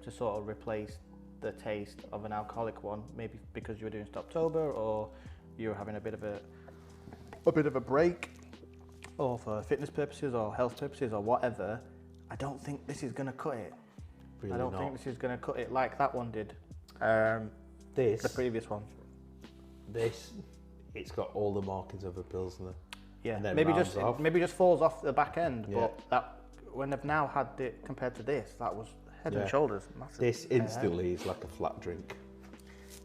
Speaker 2: to sort of replace the taste of an alcoholic one, maybe because you were doing Stoptober or you were having a bit of a break, or for fitness purposes or health purposes or whatever, I don't think this is going to cut it.
Speaker 1: Really
Speaker 2: I don't
Speaker 1: not.
Speaker 2: think this is going to cut it like that one did.
Speaker 1: This,
Speaker 2: The previous one.
Speaker 1: it's got all the markings of a Pilsner.
Speaker 2: Yeah,
Speaker 1: And then
Speaker 2: maybe
Speaker 1: rounds
Speaker 2: just
Speaker 1: off.
Speaker 2: maybe just falls off the back end,
Speaker 1: Yeah.
Speaker 2: but that when they've now had it compared to this, that was head
Speaker 1: Yeah.
Speaker 2: and shoulders massive.
Speaker 1: This instantly is like a flat drink.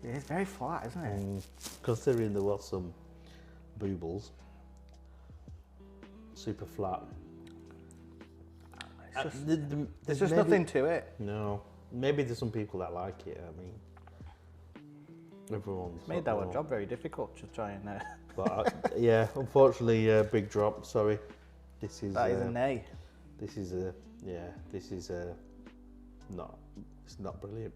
Speaker 2: Yeah, it's very flat, isn't it?
Speaker 1: Considering there was some boobles. Super flat.
Speaker 2: It's just,
Speaker 1: There's
Speaker 2: there's just
Speaker 1: maybe-
Speaker 2: nothing to it.
Speaker 1: No. Maybe there's some people that like it. I mean, everyone's
Speaker 2: Made
Speaker 1: not
Speaker 2: our
Speaker 1: all.
Speaker 2: job very difficult to try and.
Speaker 1: But yeah, unfortunately, big drop. Sorry. This is
Speaker 2: That is a nay.
Speaker 1: this is not. It's not brilliant.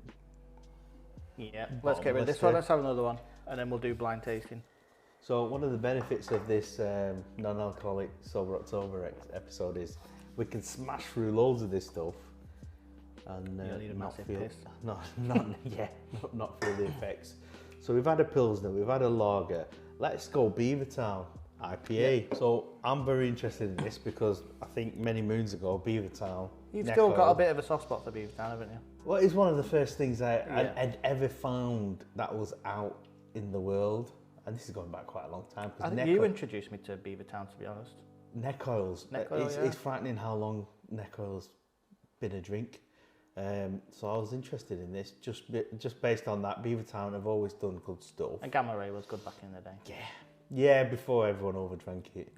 Speaker 2: Yeah, let's get rid of this
Speaker 1: Bottomless,
Speaker 2: one.
Speaker 1: yeah.
Speaker 2: Let's have another one, and then we'll do blind tasting.
Speaker 1: So one of the benefits of this non-alcoholic Sober October episode is we can smash through loads of this stuff and
Speaker 2: You'll need a
Speaker 1: not
Speaker 2: massive
Speaker 1: feel
Speaker 2: piss.
Speaker 1: not feel the effects. So we've had a Pilsner, we've had a lager. Let's go Beavertown IPA. So I'm very interested in this because I think many moons ago Beavertown.
Speaker 2: You've
Speaker 1: neck
Speaker 2: still got a
Speaker 1: oil-
Speaker 2: bit of a soft spot for Beavertown, haven't you?
Speaker 1: Well, it's one of the first things
Speaker 2: Yeah.
Speaker 1: I'd ever found that was out in the world. And this is going back quite a long time. 'Cause
Speaker 2: I think
Speaker 1: neck
Speaker 2: you
Speaker 1: oil-
Speaker 2: introduced me to Beavertown, to be honest.
Speaker 1: Neck oils.
Speaker 2: Neck oil,
Speaker 1: it's,
Speaker 2: yeah.
Speaker 1: it's frightening how long neck oil's been a drink. So I was interested in this just based on that. Beavertown have always done good stuff.
Speaker 2: And Gamma Ray was good back in the day.
Speaker 1: Yeah, before everyone overdrank it.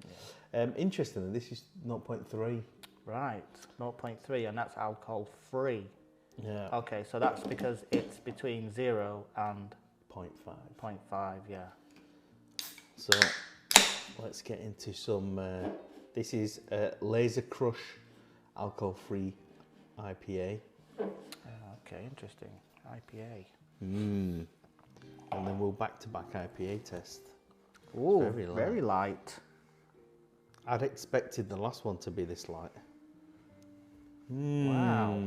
Speaker 1: Interestingly, this is 0.3.
Speaker 2: Right, 0.3, and that's alcohol free.
Speaker 1: Yeah,
Speaker 2: Okay, so that's because it's between 0 and
Speaker 1: 0.5.
Speaker 2: 0.5, yeah.
Speaker 1: So let's get into some. This is Laser Crush alcohol-free IPA.
Speaker 2: Okay, interesting. IPA.
Speaker 1: And then we'll back-to-back IPA test.
Speaker 2: Ooh,
Speaker 1: very light.
Speaker 2: very light.
Speaker 1: I'd expected the last one to be this light.
Speaker 2: Wow.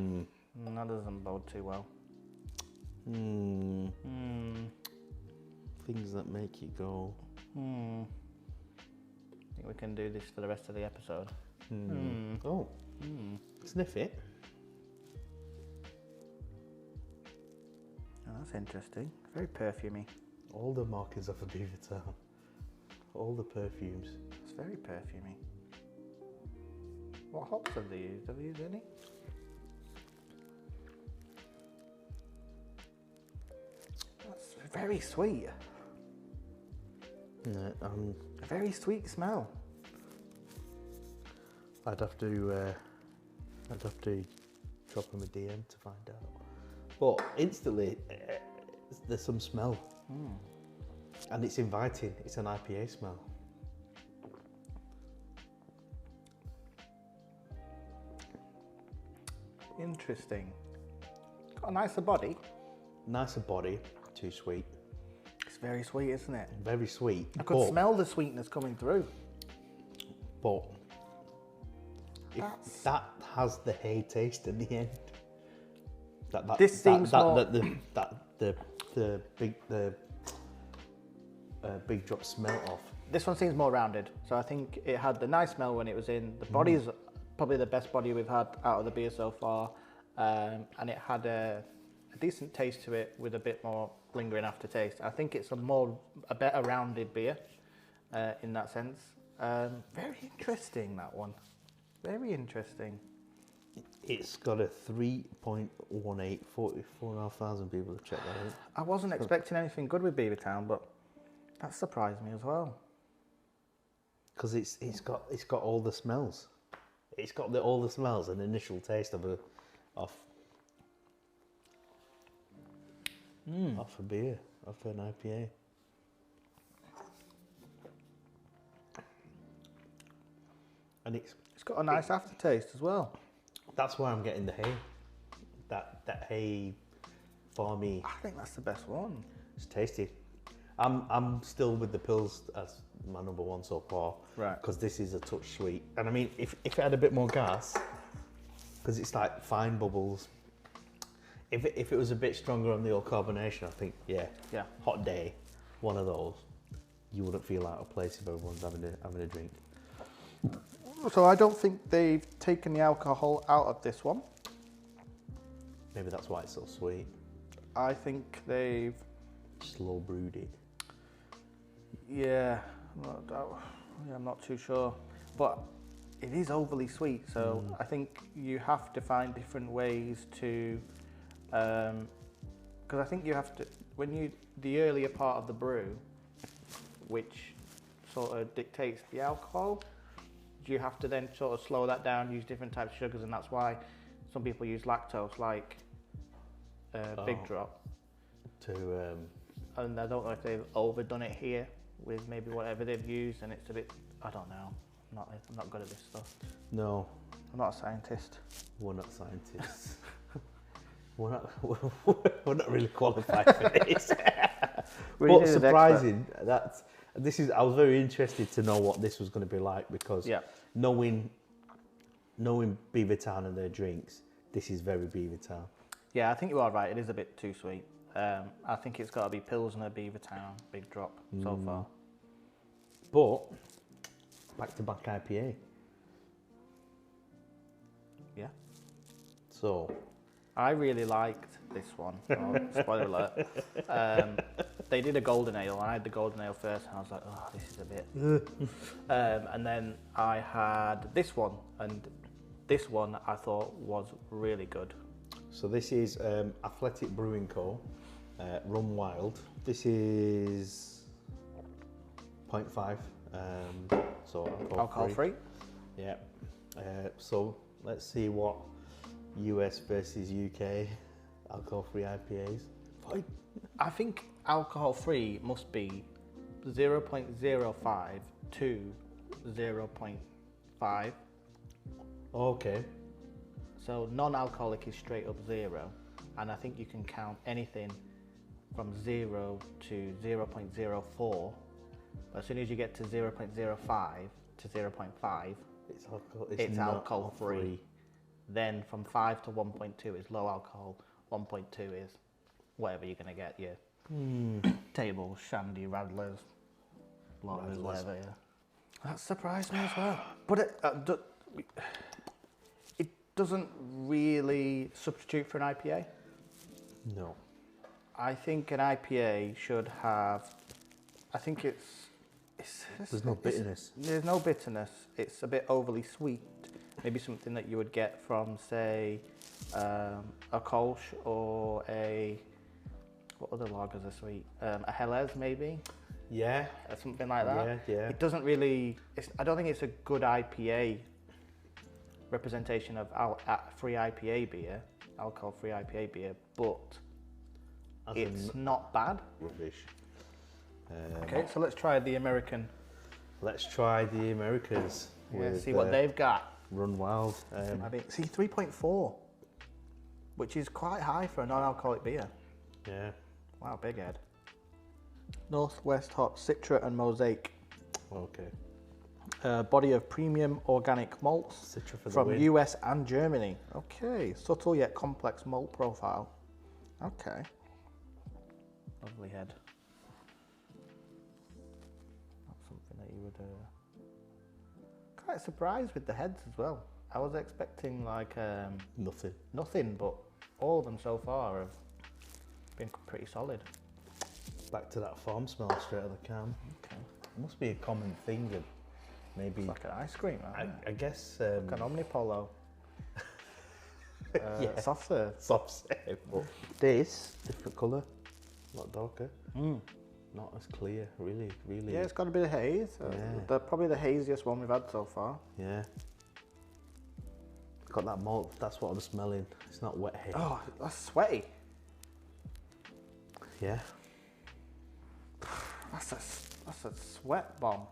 Speaker 2: That doesn't bode too well.
Speaker 1: Things that make you go.
Speaker 2: I think we can do this for the rest of the episode.
Speaker 1: Oh, sniff it.
Speaker 2: Oh, that's interesting. Very perfumey.
Speaker 1: All the markings of a Beavertown. All the perfumes.
Speaker 2: It's very perfumey. What hops have they used? Have they used any? That's very sweet.
Speaker 1: No,
Speaker 2: A very sweet smell.
Speaker 1: I'd have to drop him a DM to find out. But instantly, there's some smell, and it's inviting. It's an IPA smell.
Speaker 2: Interesting. Got a nicer body.
Speaker 1: Nicer body, too sweet.
Speaker 2: It's very sweet, isn't it?
Speaker 1: Very sweet.
Speaker 2: I could smell the sweetness coming through.
Speaker 1: But that has the hay taste in the end.
Speaker 2: This seems more-
Speaker 1: the big drop smell off.
Speaker 2: This one seems more rounded. So I think it had the nice smell when it was in. The body's probably the best body we've had out of the beer so far. And it had a a decent taste to it with a bit more lingering aftertaste. I think it's a better rounded beer in that sense. Very interesting, that one. Very interesting.
Speaker 1: It's got a 3.18, 44,500 people have checked that out.
Speaker 2: I wasn't expecting anything good with Beavertown, but that surprised me as well.
Speaker 1: Because it's got all the smells. It's got all the smells and initial taste of a beer, of an IPA. And it's
Speaker 2: got a nice aftertaste as well.
Speaker 1: That's why I'm getting the hay. That hay, farmy.
Speaker 2: I think that's the best one.
Speaker 1: It's tasty. I'm still with the Pils as my number one so far.
Speaker 2: Right.
Speaker 1: Because this is a touch sweet. And I mean, if it had a bit more gas, because it's like fine bubbles. If it was a bit stronger on the old carbonation, I think, yeah. Hot day, one of those, you wouldn't feel out of place if everyone's having a drink.
Speaker 2: So I don't think they've taken the alcohol out of this one.
Speaker 1: Maybe that's why it's so sweet.
Speaker 2: I think they've
Speaker 1: slow brewed it.
Speaker 2: Yeah, I'm not too sure, but it is overly sweet. So I think you have to find different ways to, because I think you have to the earlier part of the brew, which sort of dictates the alcohol. You have to then sort of slow that down, use different types of sugars, and that's why some people use lactose, like Big Drop. And I don't know if they've overdone it here with maybe whatever they've used, and it's a bit, I don't know. I'm not good at this stuff.
Speaker 1: No.
Speaker 2: I'm not a scientist.
Speaker 1: We're not scientists. we're not really qualified for this. But surprising, I was very interested to know what this was going to be like, because knowing Beavertown and their drinks, this is very Beavertown. Yeah,
Speaker 2: I think you are right. It is a bit too sweet. I think it's got to be Pilsner, Beavertown, Big Drop so far.
Speaker 1: But back-to-back IPA.
Speaker 2: Yeah.
Speaker 1: So
Speaker 2: I really liked this one. Oh, spoiler alert. They did a golden ale. I had the golden ale first, and I was like, oh, this is a bit. And then I had this one, and this one I thought was really good.
Speaker 1: So this is Athletic Brewing Co. Rum Wild. This is 0.5. So
Speaker 2: alcohol free.
Speaker 1: Yeah. So let's see what US versus UK alcohol-free IPAs.
Speaker 2: I think alcohol-free must be 0.05 to 0.5.
Speaker 1: Okay.
Speaker 2: So non-alcoholic is straight up 0, and I think you can count anything from 0 to 0.04. But as soon as you get to 0.05 to 0.5, it's alcohol-free. Then from 5 to 1.2 is low alcohol. 1.2 is whatever you're going to get, your tables, shandy, radlers, whatever, yeah. That surprised me as well. But it doesn't really substitute for an IPA.
Speaker 1: No.
Speaker 2: I think an IPA should have,
Speaker 1: there's no bitterness.
Speaker 2: There's no bitterness. It's a bit overly sweet. Maybe something that you would get from, say, a Kolsch or what other lagers are sweet? A Helles, maybe?
Speaker 1: Yeah.
Speaker 2: Something like that.
Speaker 1: Yeah.
Speaker 2: It doesn't really, I don't think it's a good IPA representation of free IPA beer, alcohol-free IPA beer, but it's not bad.
Speaker 1: Rubbish.
Speaker 2: Okay, so let's try the American.
Speaker 1: Let's try the Americans.
Speaker 2: Yeah, see what they've got.
Speaker 1: Run Wild.
Speaker 2: See, 3.4, which is quite high for a non-alcoholic beer.
Speaker 1: Yeah.
Speaker 2: Wow, big head. Northwest Hop, Citra and Mosaic.
Speaker 1: Okay.
Speaker 2: Body of premium organic malts from US and Germany. Okay, subtle yet complex malt profile. Okay. Lovely head. That's something that you would... Quite surprised with the heads as well. I was expecting like...
Speaker 1: Nothing.
Speaker 2: Nothing, but all of them so far have been pretty solid.
Speaker 1: Back to that farm smell straight out of the can.
Speaker 2: Okay.
Speaker 1: It must be a common thing of maybe.
Speaker 2: It's like an ice cream, isn't it?
Speaker 1: I guess.
Speaker 2: Like an Omnipolo.
Speaker 1: Yeah.
Speaker 2: Soft serve.
Speaker 1: Soft serve. But this, different colour, a lot darker. Not as clear, really.
Speaker 2: Yeah, it's got a bit of haze.
Speaker 1: Yeah.
Speaker 2: Probably the haziest one we've had so far.
Speaker 1: Yeah. Got that malt, that's what I'm smelling. It's not wet haze.
Speaker 2: Oh, that's sweaty.
Speaker 1: Yeah.
Speaker 2: That's a sweat bomb.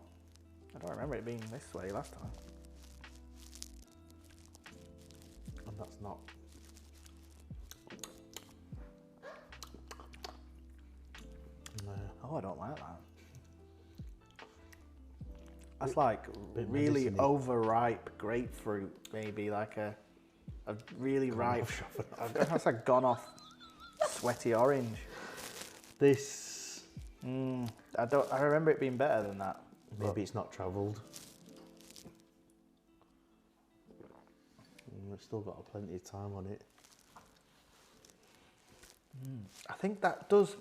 Speaker 2: I don't remember it being this sweaty last time.
Speaker 1: And that's not. No.
Speaker 2: Oh, I don't like that. That's like
Speaker 1: bit
Speaker 2: really
Speaker 1: medicine-y.
Speaker 2: overripe grapefruit, maybe like a really ripe. That's like gone off sweaty orange.
Speaker 1: This.
Speaker 2: I remember it being better than that.
Speaker 1: Maybe it's not travelled. We've still got plenty of time on it.
Speaker 2: I think that does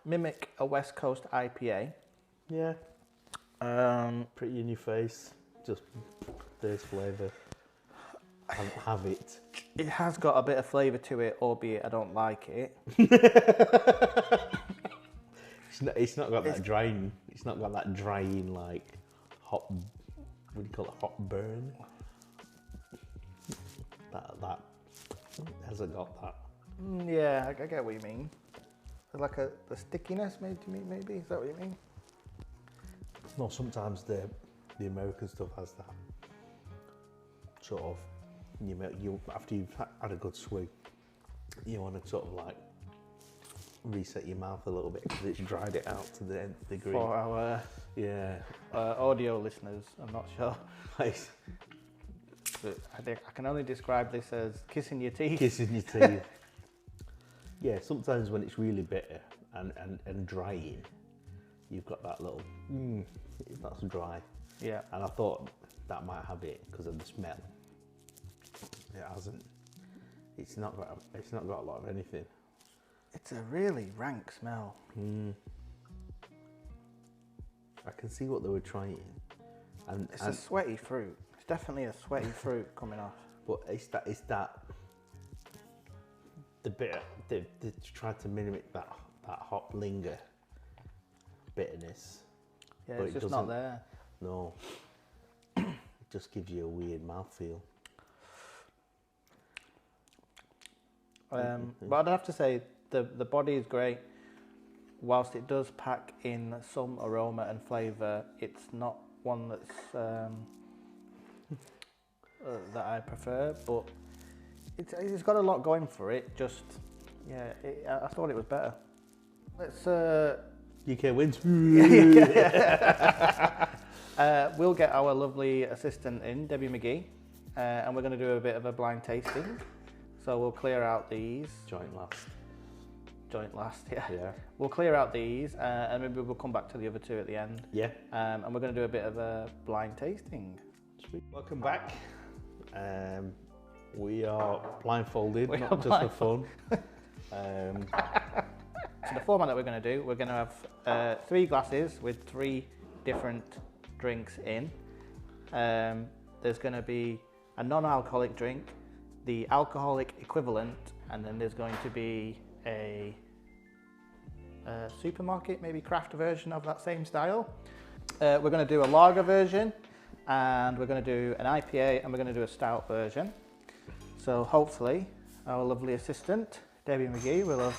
Speaker 2: mimic a West Coast IPA.
Speaker 1: Yeah. Pretty in your face. Just there's flavour. Have it.
Speaker 2: It has got a bit of flavour to it, albeit I don't like it.
Speaker 1: It's not got that drying. It's not got that drying like hot. What do you call it? Hot burn. That hasn't got that.
Speaker 2: Yeah, I get what you mean. There's like the stickiness, maybe. Is that what you mean?
Speaker 1: No, sometimes the American stuff has that sort of. You after you've had a good swig, you want to sort of like reset your mouth a little bit because it's dried it out to the nth degree.
Speaker 2: For our audio listeners, I'm not sure. But I can only describe this as kissing your teeth.
Speaker 1: Kissing your teeth. Yeah, sometimes when it's really bitter and drying, you've got that little, that's dry.
Speaker 2: Yeah.
Speaker 1: And I thought that might have it because of the smell. It hasn't. It's not got a lot of anything.
Speaker 2: It's a really rank smell.
Speaker 1: I can see what they were trying. And
Speaker 2: It's a sweaty fruit. It's definitely a sweaty fruit coming off.
Speaker 1: But it's that the bitter. They tried to mimic that hop linger bitterness.
Speaker 2: Yeah,
Speaker 1: But
Speaker 2: it's
Speaker 1: it
Speaker 2: just not
Speaker 1: doesn't-
Speaker 2: there.
Speaker 1: No. It just gives you a weird mouthfeel.
Speaker 2: But I'd have to say the body is great. Whilst it does pack in some aroma and flavour, it's not one that's that I prefer. But it's got a lot going for it. Just I thought it was better. Let's.
Speaker 1: UK wins.
Speaker 2: We'll get our lovely assistant in, Debbie McGee, and we're going to do a bit of a blind tasting. So we'll clear out these.
Speaker 1: Joint last.
Speaker 2: Joint last, yeah.
Speaker 1: Yeah.
Speaker 2: We'll clear out these, and maybe we'll come back to the other two at the end.
Speaker 1: Yeah.
Speaker 2: And we're going to do a bit of a blind tasting.
Speaker 1: Sweet. Welcome back. We are blindfolded,
Speaker 2: We
Speaker 1: not
Speaker 2: are
Speaker 1: just for fun.
Speaker 2: So the format that we're going to do, we're going to have 3 glasses with 3 different drinks in. There's going to be a non-alcoholic drink, the alcoholic equivalent, and then there's going to be a supermarket, maybe craft version of that same style. We're going to do a lager version, and we're going to do an IPA, and we're going to do a stout version. So hopefully our lovely assistant, Debbie McGee, will have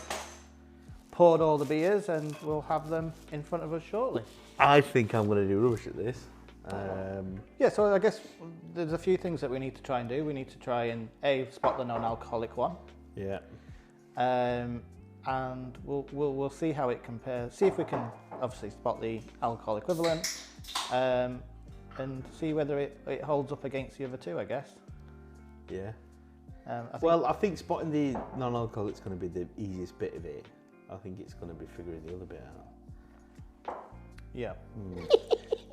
Speaker 2: poured all the beers and we'll have them in front of us shortly.
Speaker 1: I think I'm going to do rubbish at this.
Speaker 2: Yeah, so I guess there's a few things that we need to try and do. We need to try and spot the non-alcoholic one.
Speaker 1: Yeah.
Speaker 2: And we'll see how it compares. See if we can obviously spot the alcohol equivalent, and see whether it holds up against the other two, I guess.
Speaker 1: Yeah.
Speaker 2: I
Speaker 1: think spotting the non-alcoholic is going to be the easiest bit of it. I think it's going to be figuring the other bit out.
Speaker 2: Yeah. Do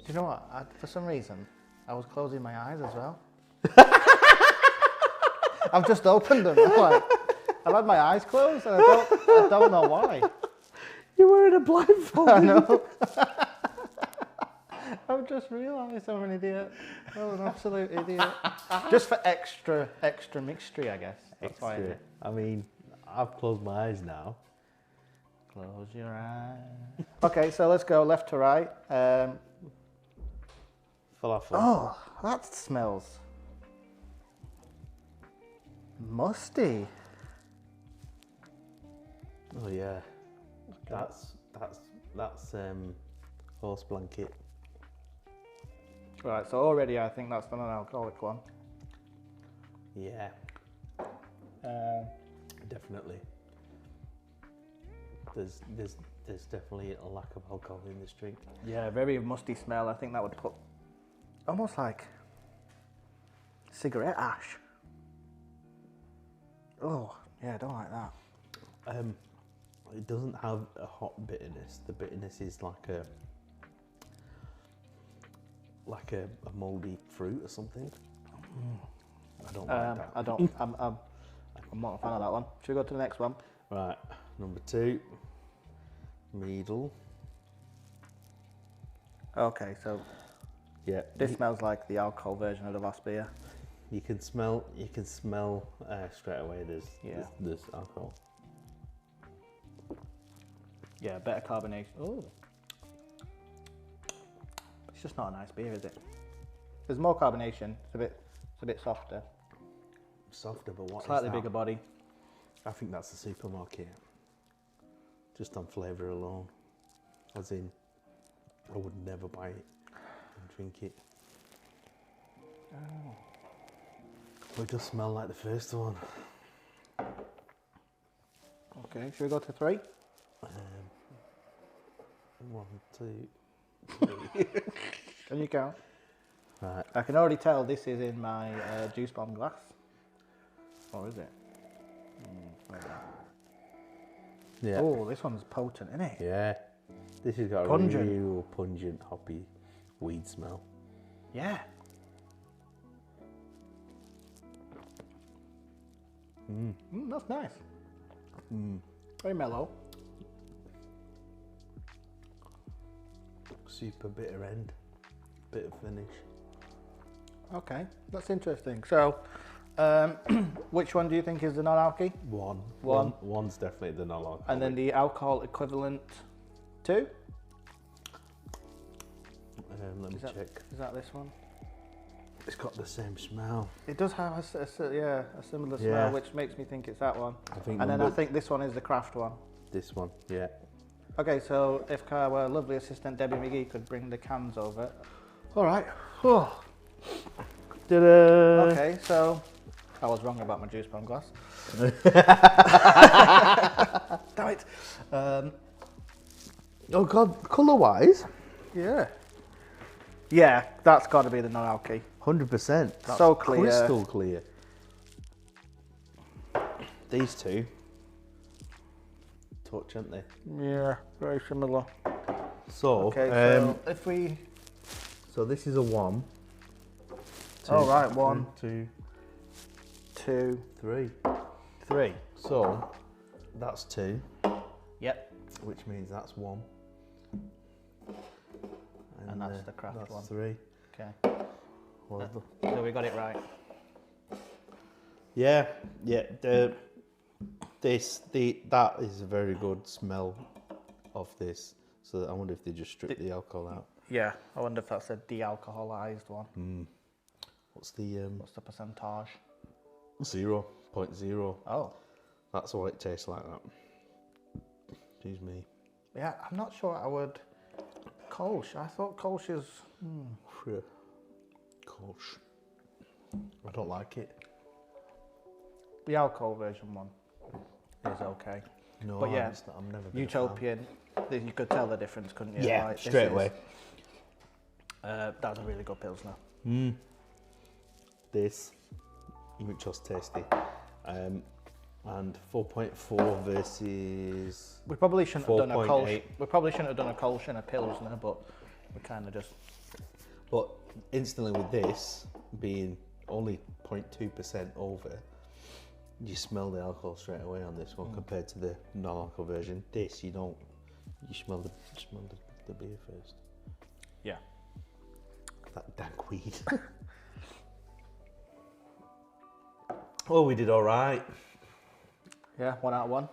Speaker 2: you know what? For some reason, I was closing my eyes as well. I've just opened them. I'm like, I've had my eyes closed and I don't know why.
Speaker 1: You're wearing a blindfold.
Speaker 2: I know. I've just realised I'm an idiot. I'm an absolute idiot. Just for extra mystery, I guess. That's why I did.
Speaker 1: I mean, I've closed my eyes now.
Speaker 2: Close your eyes. Okay, so let's go left to right.
Speaker 1: Falafel.
Speaker 2: Oh, that smells musty.
Speaker 1: Oh yeah. That's horse blanket.
Speaker 2: Right, so already I think that's the non-alcoholic one.
Speaker 1: Yeah. Definitely. There's definitely a lack of alcohol in this drink.
Speaker 2: Yeah, very musty smell. I think that would put almost like cigarette ash. Oh, yeah, I don't like that.
Speaker 1: It doesn't have a hot bitterness. The bitterness is like a mouldy fruit or something. I don't like that.
Speaker 2: I'm not a fan of that one. Should we go to the next one?
Speaker 1: Right, number 2, Meadle.
Speaker 2: Okay, so
Speaker 1: Yeah,
Speaker 2: this smells like the alcohol version of the last beer.
Speaker 1: you can smell straight away. There's alcohol.
Speaker 2: Yeah, better carbonation. Oh, it's just not a nice beer, is it? There's more carbonation. It's a bit softer.
Speaker 1: Softer, but what?
Speaker 2: Slightly
Speaker 1: is that?
Speaker 2: bigger body.
Speaker 1: I think that's the supermarket. Just on flavour alone. As in, I would never buy it and drink it.
Speaker 2: Oh.
Speaker 1: But it does smell like the first one.
Speaker 2: Okay, should we go to 3?
Speaker 1: 1, 2, 3.
Speaker 2: Can you count?
Speaker 1: Right.
Speaker 2: I can already tell this is in my juice bomb glass. Or is it? Like that.
Speaker 1: Yeah.
Speaker 2: Oh, this one's potent, isn't it?
Speaker 1: Yeah. This has got
Speaker 2: Pungent.
Speaker 1: a real pungent, hoppy weed smell.
Speaker 2: Yeah. That's nice. Very mellow.
Speaker 1: Super bitter end. Bit of finish.
Speaker 2: Okay, that's interesting. So, which one do you think is the non-alky?
Speaker 1: One.
Speaker 2: One.
Speaker 1: One's definitely the non-alcoholic.
Speaker 2: And then the alcohol equivalent 2?
Speaker 1: Let me check.
Speaker 2: Is that this one?
Speaker 1: It's got the same smell.
Speaker 2: It does have a similar smell,
Speaker 1: Yeah.
Speaker 2: which makes me think it's that one.
Speaker 1: I think.
Speaker 2: And then I think this one is the craft one.
Speaker 1: This one. Yeah.
Speaker 2: Okay, so if our lovely assistant Debbie McGee could bring the cans over. All right. Oh. Okay, so I was wrong about my juice bomb glass. Damn it.
Speaker 1: Oh God, colour-wise,
Speaker 2: Yeah. Yeah, that's got to be the non-alky.
Speaker 1: 100%.
Speaker 2: So clear.
Speaker 1: Crystal clear. These two touch, aren't they?
Speaker 2: Yeah, very similar.
Speaker 1: So,
Speaker 2: Okay, so if we...
Speaker 1: so this is a 1.
Speaker 2: Oh, right, 1,
Speaker 1: 2,
Speaker 2: 2,
Speaker 1: 3.
Speaker 2: 3.
Speaker 1: So that's 2,
Speaker 2: Yep.
Speaker 1: which means that's 1.
Speaker 2: And that's the craft
Speaker 1: that's
Speaker 2: one.
Speaker 1: 3.
Speaker 2: Okay.
Speaker 1: Well,
Speaker 2: So we got it right.
Speaker 1: yeah. That is a very good smell of this. So I wonder if they just stripped the alcohol out.
Speaker 2: Yeah, I wonder if that's a de-alcoholized one.
Speaker 1: What's the
Speaker 2: What's the percentage?
Speaker 1: 0.0?
Speaker 2: Oh.
Speaker 1: That's why it tastes like that. Excuse me.
Speaker 2: Yeah, I'm not sure I would... Kolsch. I thought Kolsch is...
Speaker 1: Gosh. I don't like it.
Speaker 2: The alcohol version one is okay.
Speaker 1: No,
Speaker 2: But yeah,
Speaker 1: I'm never been a fan.
Speaker 2: Utopian, you could tell the difference, couldn't you?
Speaker 1: Yeah,
Speaker 2: Like, this
Speaker 1: straight
Speaker 2: is-
Speaker 1: away.
Speaker 2: That's a really good Pilsner.
Speaker 1: This, which was tasty. And 4.4 versus...
Speaker 2: We probably shouldn't have done a Kolsch.
Speaker 1: 4.8.
Speaker 2: We probably shouldn't have done a Kolsch and a Pilsner, but we kind of just...
Speaker 1: But instantly with this being only 0.2% over, You smell the alcohol straight away on this one compared to the non-alcohol version. This, you don't. You smell the beer first.
Speaker 2: Yeah.
Speaker 1: That dank weed. Oh, we did all right.
Speaker 2: Yeah, 1 out of 1.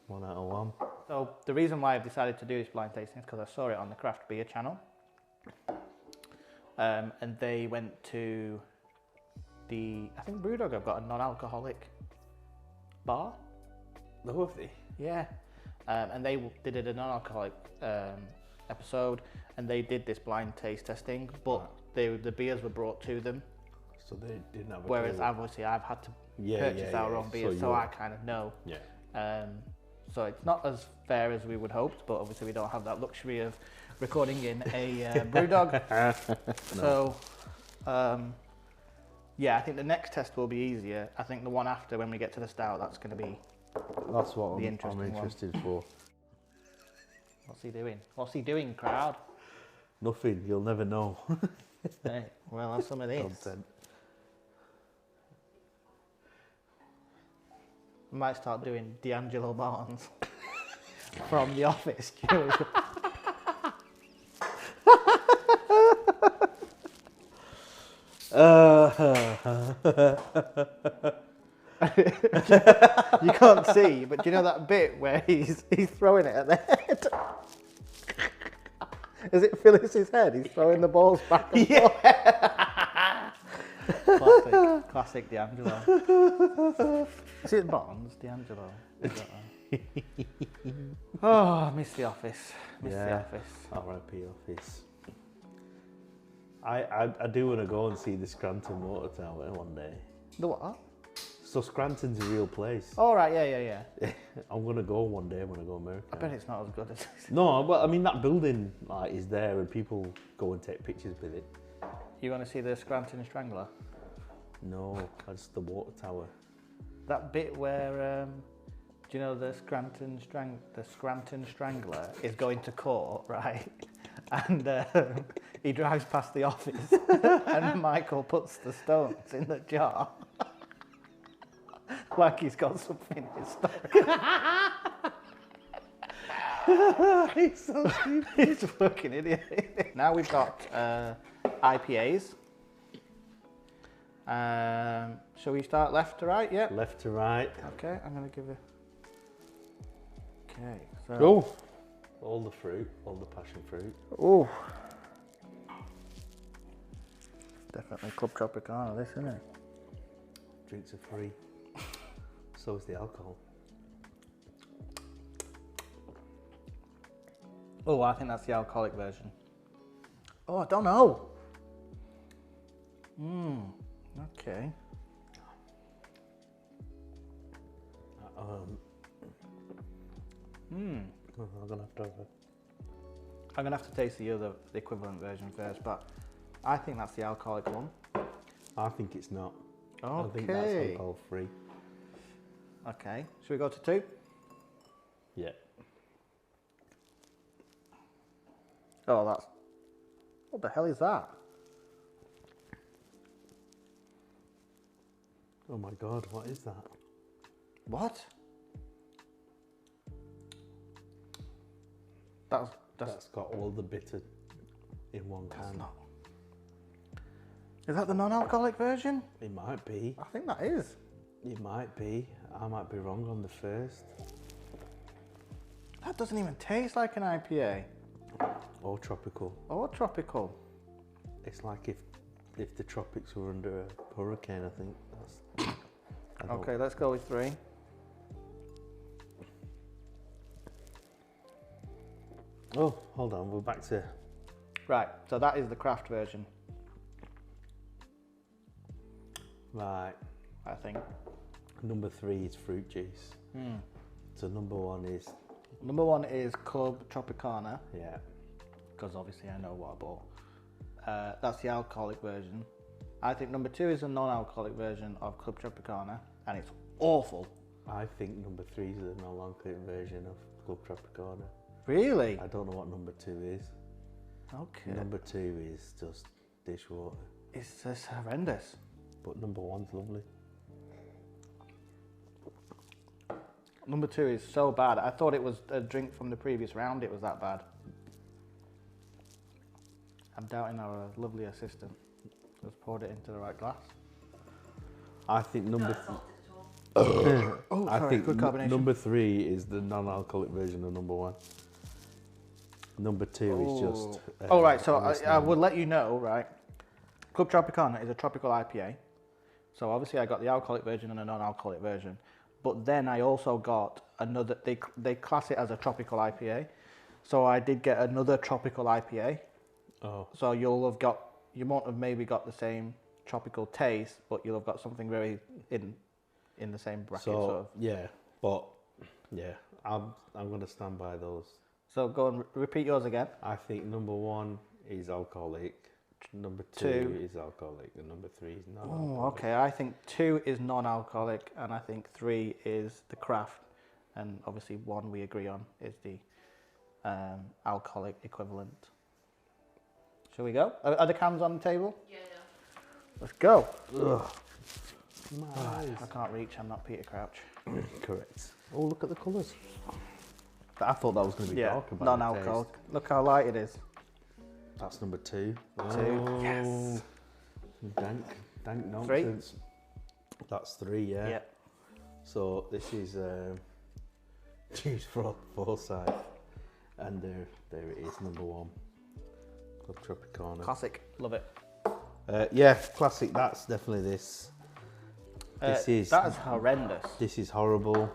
Speaker 1: 1 out of 1.
Speaker 2: So the reason why I've decided to do this blind tasting is because I saw it on the craft beer channel. And they went to I think Brewdog have got a non-alcoholic bar.
Speaker 1: Oh, have they?
Speaker 2: Yeah. And they did a non-alcoholic episode, and they did this blind taste testing, but the beers were brought to them.
Speaker 1: So they didn't have a
Speaker 2: Whereas
Speaker 1: clue.
Speaker 2: obviously I've had to purchase our own beers, so I kind of know.
Speaker 1: Yeah.
Speaker 2: So it's not as fair as we would hope, but obviously we don't have that luxury of recording in a Brewdog. No. So, yeah, I think the next test will be easier. I think the one after, when we get to the stout, that's going to be
Speaker 1: That's what
Speaker 2: the
Speaker 1: I'm
Speaker 2: interesting
Speaker 1: interested for.
Speaker 2: What's he doing? What's he doing, crowd?
Speaker 1: Nothing, you'll never know.
Speaker 2: Hey, we'll have some of this.
Speaker 1: Content.
Speaker 2: I might start doing D'Angelo Barnes from The Office. You know? You can't see, but do you know that bit where he's throwing it at the head? Is it Phyllis's head? He's throwing the balls back and forth. Classic D'Angelo. Is it Barnes? D'Angelo. Is that right? Oh, I miss The Office. The Office.
Speaker 1: R.I.P. Office. I do want to go and see the Scranton Water Tower one day.
Speaker 2: The what?
Speaker 1: So Scranton's a real place.
Speaker 2: Oh, right, yeah.
Speaker 1: I'm going to go one day when I go to America.
Speaker 2: I bet it's not as good as this.
Speaker 1: No, but I mean that building is there and people go and take pictures with it.
Speaker 2: You want to see the Scranton Strangler?
Speaker 1: No, that's the water tower.
Speaker 2: That bit where, do you know the Scranton Strangler is going to court, right? And he drives past the office and Michael puts the stones in the jar. Like he's got something in his stomach.
Speaker 1: He's so stupid.
Speaker 2: He's a fucking idiot. Now we've got IPAs. Shall we start left to right? Yep.
Speaker 1: Left to right.
Speaker 2: Okay, I'm going to give you... Okay, so...
Speaker 1: Oh! All the fruit, all the passion fruit.
Speaker 2: Oh! Definitely Club Tropicana, this, isn't it?
Speaker 1: Drinks are free. So is the alcohol.
Speaker 2: Oh, I think that's the alcoholic version. Oh, I don't know. Okay.
Speaker 1: I'm gonna have to have
Speaker 2: I'm gonna have to taste the equivalent version first, but I think that's the alcoholic one.
Speaker 1: I think it's not.
Speaker 2: Okay.
Speaker 1: I think that's alcohol free.
Speaker 2: Okay. Should we go to 2?
Speaker 1: Yeah.
Speaker 2: Oh, that's... What the hell is that?
Speaker 1: Oh my god, what is that?
Speaker 2: What?
Speaker 1: That's got all the bitter in one can.
Speaker 2: Not... Is that the non-alcoholic version?
Speaker 1: It might be.
Speaker 2: I think that is.
Speaker 1: It might be. I might be wrong on the first.
Speaker 2: That doesn't even taste like an IPA.
Speaker 1: Or tropical.
Speaker 2: Or tropical.
Speaker 1: It's like if the tropics were under a hurricane, I think.
Speaker 2: Okay, let's go with 3.
Speaker 1: Oh, hold on, we're back to...
Speaker 2: Right, so that is the craft version,
Speaker 1: Right,
Speaker 2: I think.
Speaker 1: number 3 is fruit juice. So number 1 is...
Speaker 2: Number 1 is Club Tropicana,
Speaker 1: Yeah.
Speaker 2: because obviously I know what I bought. That's the alcoholic version. I think number 2 is a non-alcoholic version of Club Tropicana, and it's awful.
Speaker 1: I think number 3 is the non-alcoholic version of Club Tropicana.
Speaker 2: Really?
Speaker 1: I don't know what number 2 is.
Speaker 2: Okay.
Speaker 1: Number 2 is just dishwater.
Speaker 2: It's just horrendous.
Speaker 1: But number 1's lovely.
Speaker 2: Number 2 is so bad. I thought it was a drink from the previous round. It was that bad. I'm doubting our lovely assistant has poured it into the right glass.
Speaker 1: I think number.
Speaker 2: Oh,
Speaker 1: I
Speaker 2: sorry,
Speaker 1: think
Speaker 2: good carbonation.
Speaker 1: number 3 is the non-alcoholic version of number 1. Number 2 is just.
Speaker 2: Oh, right. So
Speaker 1: honest
Speaker 2: I
Speaker 1: now.
Speaker 2: would let you know, right? Club Tropicana is a tropical IPA. So obviously I got the alcoholic version and a non-alcoholic version. But then I also got another, they class it as a tropical IPA. So I did get another tropical IPA.
Speaker 1: Oh.
Speaker 2: So you won't have maybe got the same tropical taste, but you'll have got something very in the same bracket.
Speaker 1: So
Speaker 2: sort of.
Speaker 1: yeah, but yeah, I'm gonna stand by those.
Speaker 2: So go and repeat yours again.
Speaker 1: I think number 1 is alcoholic, number 2 is alcoholic, and number 3 is non-alcoholic.
Speaker 2: Oh, okay. I think 2 is non-alcoholic, and I think 3 is the craft, and obviously 1 we agree on is the alcoholic equivalent. Shall we go? Are the cans on the table?
Speaker 4: Yeah.
Speaker 2: Let's go.
Speaker 1: Ugh. My eyes.
Speaker 2: I can't reach. I'm not Peter Crouch.
Speaker 1: Correct. Oh, look at the colours. I thought that was going to be darker. by the
Speaker 2: non-alcoholic. Look how light it is.
Speaker 1: taste. That's number 2.
Speaker 2: 2. Yes.
Speaker 1: Dank
Speaker 2: Three.
Speaker 1: nonsense. That's 3, yeah.
Speaker 2: Yeah.
Speaker 1: So this is Juice Forsyth, and there it is, number 1. Club Tropicana.
Speaker 2: Classic. Love it.
Speaker 1: Yeah, classic. That's definitely this. This is
Speaker 2: That is horrendous.
Speaker 1: This is horrible.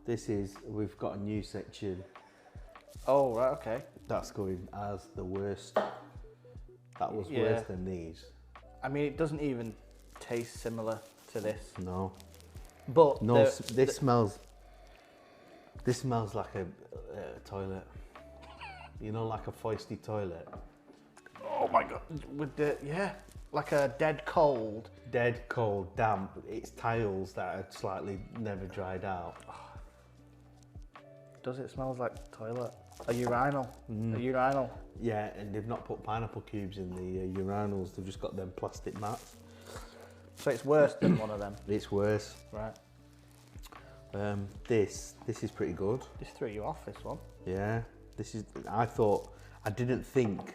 Speaker 1: We've got a new section
Speaker 2: Oh, right. Okay.
Speaker 1: that's going as the worst. That was
Speaker 2: Yeah.
Speaker 1: worse than these.
Speaker 2: I mean, it doesn't even taste similar to this.
Speaker 1: No,
Speaker 2: But
Speaker 1: no. This smells. This smells like a toilet. You know, like a feisty toilet.
Speaker 2: oh my god. With the like a dead cold.
Speaker 1: Dead, cold, damp. It's tiles that are slightly never dried out.
Speaker 2: Does it smell like toilet? A urinal. A urinal.
Speaker 1: Yeah, and they've not put pineapple cubes in the urinals. They've just got them plastic mats.
Speaker 2: So it's worse than one of them.
Speaker 1: It's worse.
Speaker 2: Right.
Speaker 1: This is pretty good.
Speaker 2: This threw you off, this one.
Speaker 1: Yeah, this is. I didn't think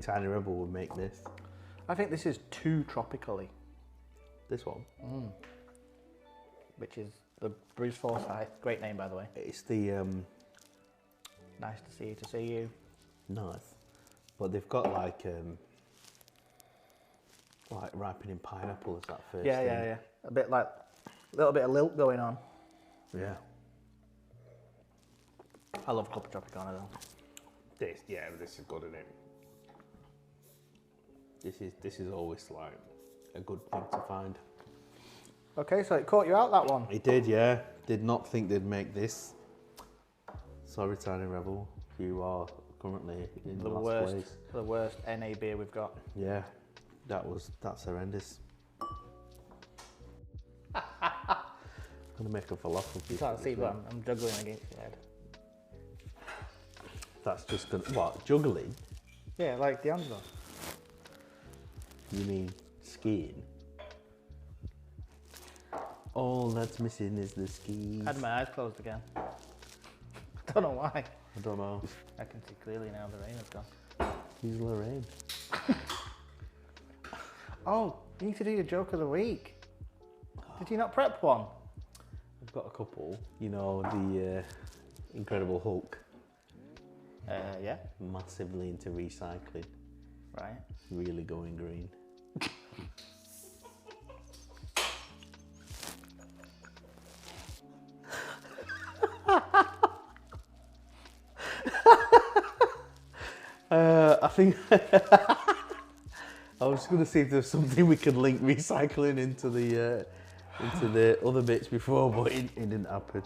Speaker 1: Tiny Rebel would make this.
Speaker 2: I think this is too tropically,
Speaker 1: This one.
Speaker 2: which is the Bruce Forsyth. Great name, by the way.
Speaker 1: It's the
Speaker 2: Nice to see you.
Speaker 1: nice, but they've got like ripening pineapple as that first.
Speaker 2: Yeah,
Speaker 1: thing.
Speaker 2: yeah. A little bit of lilt going on.
Speaker 1: Yeah.
Speaker 2: I love Club Tropicana though.
Speaker 1: This is good, isn't it? This is always like a good thing to find.
Speaker 2: Okay, so it caught you out, that one.
Speaker 1: It did, yeah. Did not think they'd make this. Sorry, Tiny Rebel. You are currently in
Speaker 2: The
Speaker 1: last
Speaker 2: worst,
Speaker 1: place.
Speaker 2: the worst NA beer we've got.
Speaker 1: Yeah, that's horrendous. I'm gonna make a falafel.
Speaker 2: You can't see, but I'm juggling against your head.
Speaker 1: That's just gonna what? Juggling?
Speaker 2: Yeah, like D'Angelo.
Speaker 1: You mean skiing? All that's missing is the skis.
Speaker 2: I had my eyes closed again. I don't know why.
Speaker 1: I don't know.
Speaker 2: I can see clearly now the rain has gone.
Speaker 1: Who's Lorraine?
Speaker 2: Oh, you need to do your joke of the week. Did you not prep one?
Speaker 1: I've got a couple. You know, the Incredible Hulk.
Speaker 2: Yeah.
Speaker 1: Massively into recycling.
Speaker 2: Right.
Speaker 1: Really going green. I think I was going to see if there's something we could link recycling into the other bits before, but it didn't happen.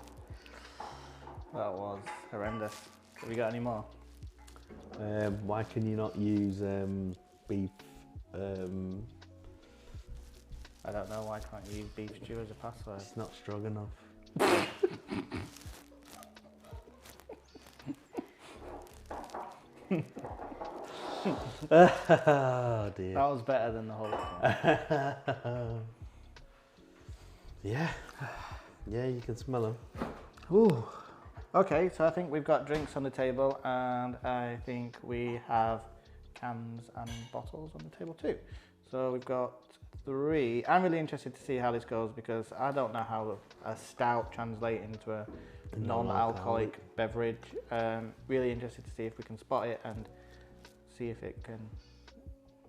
Speaker 2: That was horrendous. Have we got any more?
Speaker 1: Why can you not use beef?
Speaker 2: I don't know. Why can't you use beef stew as a password?
Speaker 1: It's not strong enough. Oh dear.
Speaker 2: That was better than the whole thing.
Speaker 1: Yeah. Yeah, you can smell them.
Speaker 2: Ooh. Okay, so I think we've got drinks on the table, and I think we have cans and bottles on the table too. So we've got 3. I'm really interested to see how this goes because I don't know how a stout translates into a non-alcoholic beverage. Really interested to see if we can spot it and see if it can,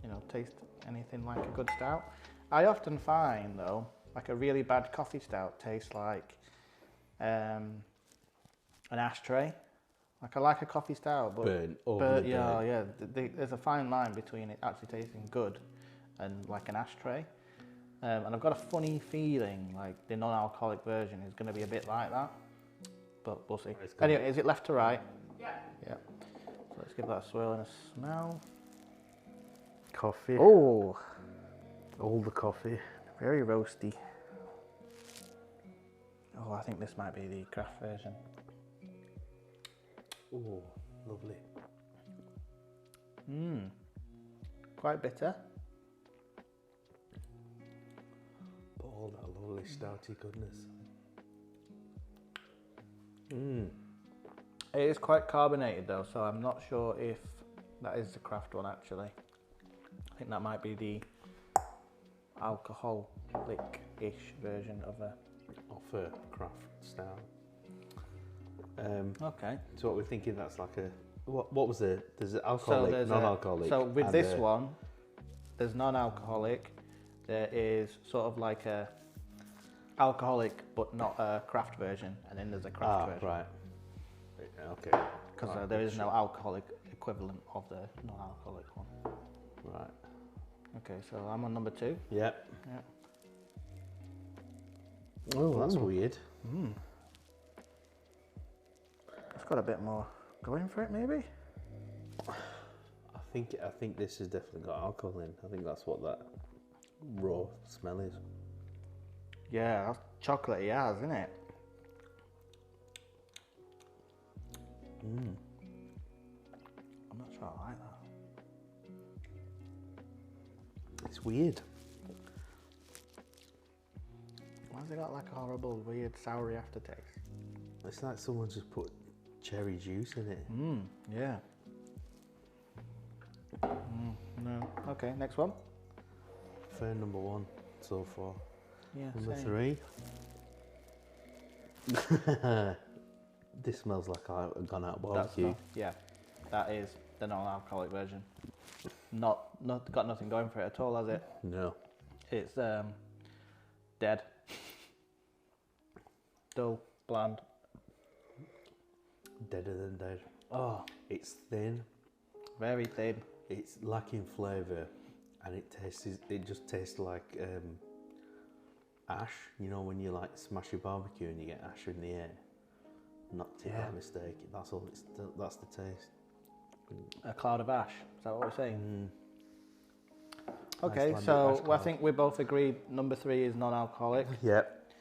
Speaker 2: you know, taste anything like a good stout. I often find though, like a really bad coffee stout tastes like an ashtray. Like I like a coffee stout, but yeah, there's a fine line between it actually tasting good and like an ashtray. And I've got a funny feeling like the non-alcoholic version is going to be a bit like that, but we'll see. Anyway, is it left to right?
Speaker 4: Yeah.
Speaker 2: Yeah. So let's give that a swirl and a smell.
Speaker 1: Coffee.
Speaker 2: Oh,
Speaker 1: All the coffee.
Speaker 2: very roasty. Oh, I think this might be the craft version.
Speaker 1: Oh, lovely.
Speaker 2: Quite bitter.
Speaker 1: But all that lovely stouty goodness.
Speaker 2: It is quite carbonated though, so I'm not sure if that is the craft one actually. I think that might be the alcoholic-ish version of a...
Speaker 1: Of a craft stout.
Speaker 2: Okay.
Speaker 1: So what we're thinking, that's like a... What was the... There's alcoholic, non-alcoholic.
Speaker 2: So with this one, there's non-alcoholic. There is sort of like a alcoholic but not a craft version, and then there's a craft version.
Speaker 1: Right. Okay.
Speaker 2: Because there is no alcoholic equivalent of the non-alcoholic one.
Speaker 1: Right.
Speaker 2: Okay, so I'm on number 2.
Speaker 1: Yep.
Speaker 2: Yeah.
Speaker 1: Oh, that's weird.
Speaker 2: It's got a bit more going for it, maybe.
Speaker 1: I think this has definitely got alcohol in. I think that's what that raw smell is.
Speaker 2: Yeah, that's chocolatey as, isn't it? I'm not sure I like that.
Speaker 1: It's weird.
Speaker 2: Why's it got like a horrible, weird, soury aftertaste?
Speaker 1: It's like someone just put cherry juice in it.
Speaker 2: Yeah. No. Okay, next one.
Speaker 1: Fair number 1 so far.
Speaker 2: Yeah.
Speaker 1: Number
Speaker 2: same.
Speaker 1: 3. This smells like I've gone out barbecue.
Speaker 2: Yeah, that is the non-alcoholic version. Not got nothing going for it at all, has it?
Speaker 1: No.
Speaker 2: It's dead. Dull, bland.
Speaker 1: Deader than dead. Oh, it's thin.
Speaker 2: Very thin.
Speaker 1: It's lacking flavour, and it just tastes like ash. You know when you like smash your barbecue and you get ash in the air. Not take that mistake. That's all. That's the taste.
Speaker 2: A cloud of ash. Is that what we're saying? Okay,
Speaker 1: Nice
Speaker 2: so
Speaker 1: ash
Speaker 2: I
Speaker 1: cloud.
Speaker 2: think we both agreed number 3 is non-alcoholic.
Speaker 1: Yep.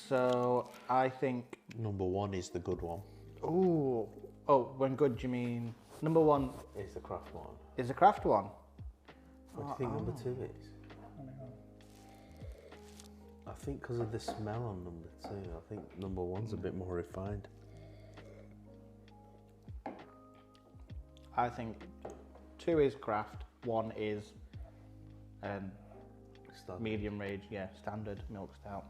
Speaker 2: So I think.
Speaker 1: Number 1 is the good one.
Speaker 2: Ooh. Oh, when good, do you mean number 1
Speaker 1: It's the craft one.
Speaker 2: is the craft one?
Speaker 1: What do you think number 2 is? I think because of the smell on number 2. I think number 1's a bit more refined.
Speaker 2: I think 2 is craft, 1 is
Speaker 1: Standard.
Speaker 2: medium rage, standard milk stout.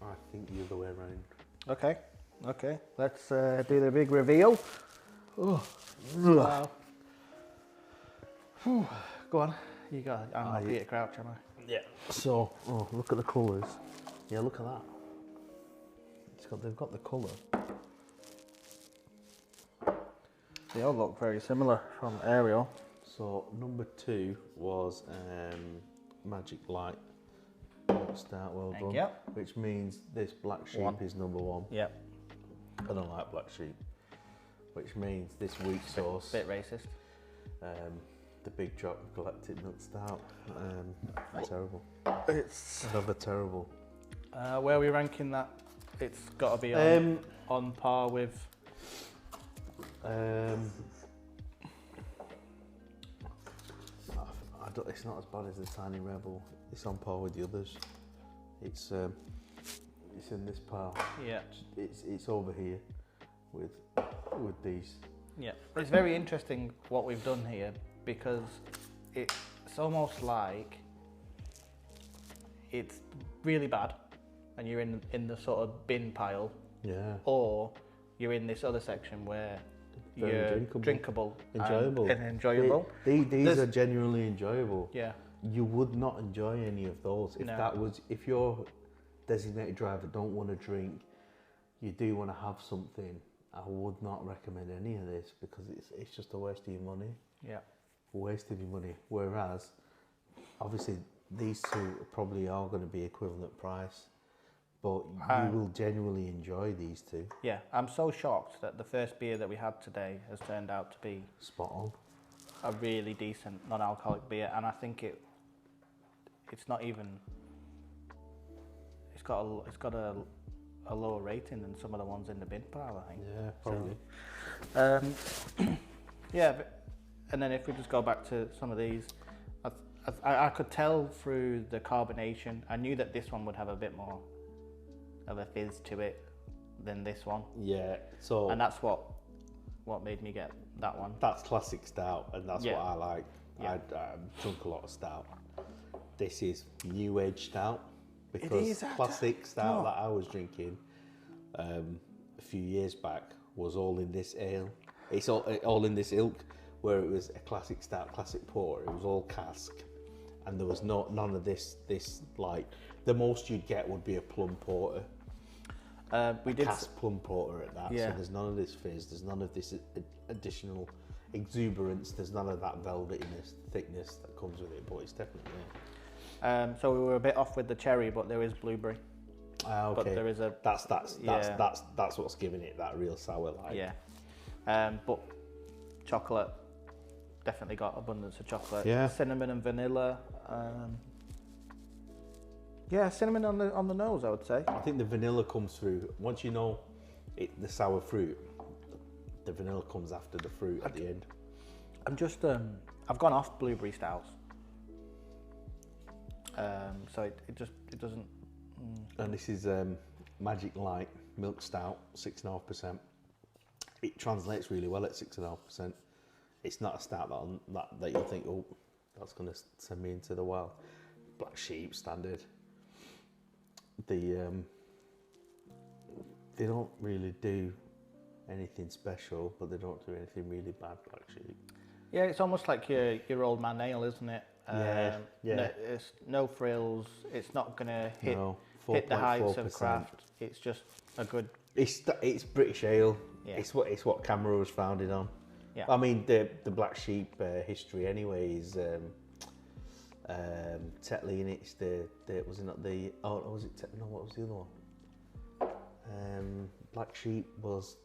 Speaker 1: I think the other way around.
Speaker 2: Okay. Let's do the big reveal. Oh, wow. Whew. Go on, you got it. I'm not Peter Crouch, am I?
Speaker 1: Yeah. So, look at the colours. Yeah, look at that. They've got the colour.
Speaker 2: They all look very similar from Ariel.
Speaker 1: So number 2 was Magic Light Stout. Well
Speaker 2: Thank
Speaker 1: done.
Speaker 2: you.
Speaker 1: Which means this Black Sheep
Speaker 2: 1.
Speaker 1: is number 1.
Speaker 2: Yep.
Speaker 1: I don't like Black Sheep. Which means this wheat sauce.
Speaker 2: Bit racist.
Speaker 1: The Big Drop Galactic Nut Stout. Terrible.
Speaker 2: It's
Speaker 1: Another terrible.
Speaker 2: where are we ranking that? It's got to be on par with.
Speaker 1: It's not as bad as the Tiny Rebel. It's on par with the others. It's It's in this pile.
Speaker 2: Yeah.
Speaker 1: It's over here with these.
Speaker 2: Yeah. It's very interesting what we've done here because it's almost like it's really bad and you're in the sort of bin pile.
Speaker 1: Yeah.
Speaker 2: Or you're in this other section where
Speaker 1: Very
Speaker 2: you're
Speaker 1: drinkable.
Speaker 2: and
Speaker 1: Enjoyable.
Speaker 2: enjoyable.
Speaker 1: These are genuinely enjoyable.
Speaker 2: Yeah.
Speaker 1: You would not enjoy any of those if your designated driver don't want to drink, you do want to have something. I would not recommend any of this because it's just a waste of your money.
Speaker 2: Yeah.
Speaker 1: A waste of your money. Whereas, obviously, these two probably are going to be equivalent price, but you will genuinely enjoy these two.
Speaker 2: Yeah, I'm so shocked that the first beer that we had today has turned out to be
Speaker 1: Spot on.
Speaker 2: a really decent non-alcoholic beer, and I think it's not even. It's got a lower rating than some of the ones in the bin pile, I think.
Speaker 1: Yeah, probably.
Speaker 2: So, yeah, and then if we just go back to some of these, I could tell through the carbonation. I knew that this one would have a bit more of a fizz to it than this one.
Speaker 1: Yeah. So.
Speaker 2: And that's what made me get that one.
Speaker 1: That's classic stout, and that's what I like.
Speaker 2: Yeah.
Speaker 1: I drunk a lot of stout. This is new age stout because classic stout that I was drinking a few years back was all in this ale. It's all in this ilk, where it was a classic stout, classic porter. It was all cask, and there was none of this. Like the most you'd get would be a plum porter.
Speaker 2: We did
Speaker 1: cask plum porter at that.
Speaker 2: Yeah.
Speaker 1: So there's none of this fizz. There's none of this additional exuberance. There's none of that velvetiness, thickness that comes with it. But it's definitely there.
Speaker 2: So we were a bit off with the cherry, but there is blueberry.
Speaker 1: Okay.
Speaker 2: But there is a
Speaker 1: that's what's giving it that real sour like.
Speaker 2: Yeah. But chocolate, definitely got abundance of chocolate.
Speaker 1: Yeah.
Speaker 2: Cinnamon and vanilla. Yeah, cinnamon on the nose, I would say.
Speaker 1: I think the vanilla comes through once you know the sour fruit. The vanilla comes after the fruit at the end.
Speaker 2: I'm just I've gone off blueberry stouts. So it doesn't.
Speaker 1: And this is Magic Light Milk Stout, 6.5%. It translates really well at 6.5%. It's not a stout that you'll think, oh, that's going to send me into the wild. Black Sheep standard. They don't really do anything special, but they don't do anything really bad. Black Sheep.
Speaker 2: Yeah, it's almost like your old man ale, isn't it?
Speaker 1: Yeah.
Speaker 2: It's no frills. It's not gonna hit the
Speaker 1: 4.4%.
Speaker 2: heights of craft. It's just a good.
Speaker 1: It's British ale.
Speaker 2: Yeah.
Speaker 1: It's what Camera was founded on.
Speaker 2: Yeah.
Speaker 1: I mean the Black Sheep history anyway is Tetley, and it's was it not the what was the other one? Black Sheep was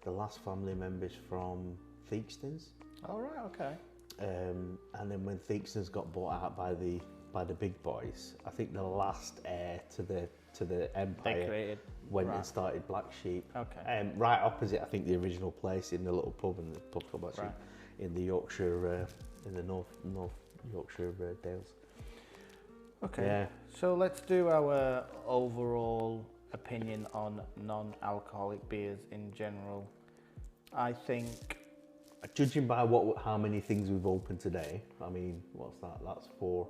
Speaker 1: the last family members from Theakston's.
Speaker 2: Oh right, okay.
Speaker 1: And then when Theakston's got bought out by the big boys, I think the last heir to the empire went and started Black Sheep.
Speaker 2: Okay.
Speaker 1: Right opposite, I think, the original place in the little pub, and the pub called Black Sheep in the Yorkshire, in the North Yorkshire Dales.
Speaker 2: Okay.
Speaker 1: Yeah.
Speaker 2: So let's do our overall opinion on non-alcoholic beers in general. I think,
Speaker 1: judging by how many things we've opened today, I mean, what's that? That's 4,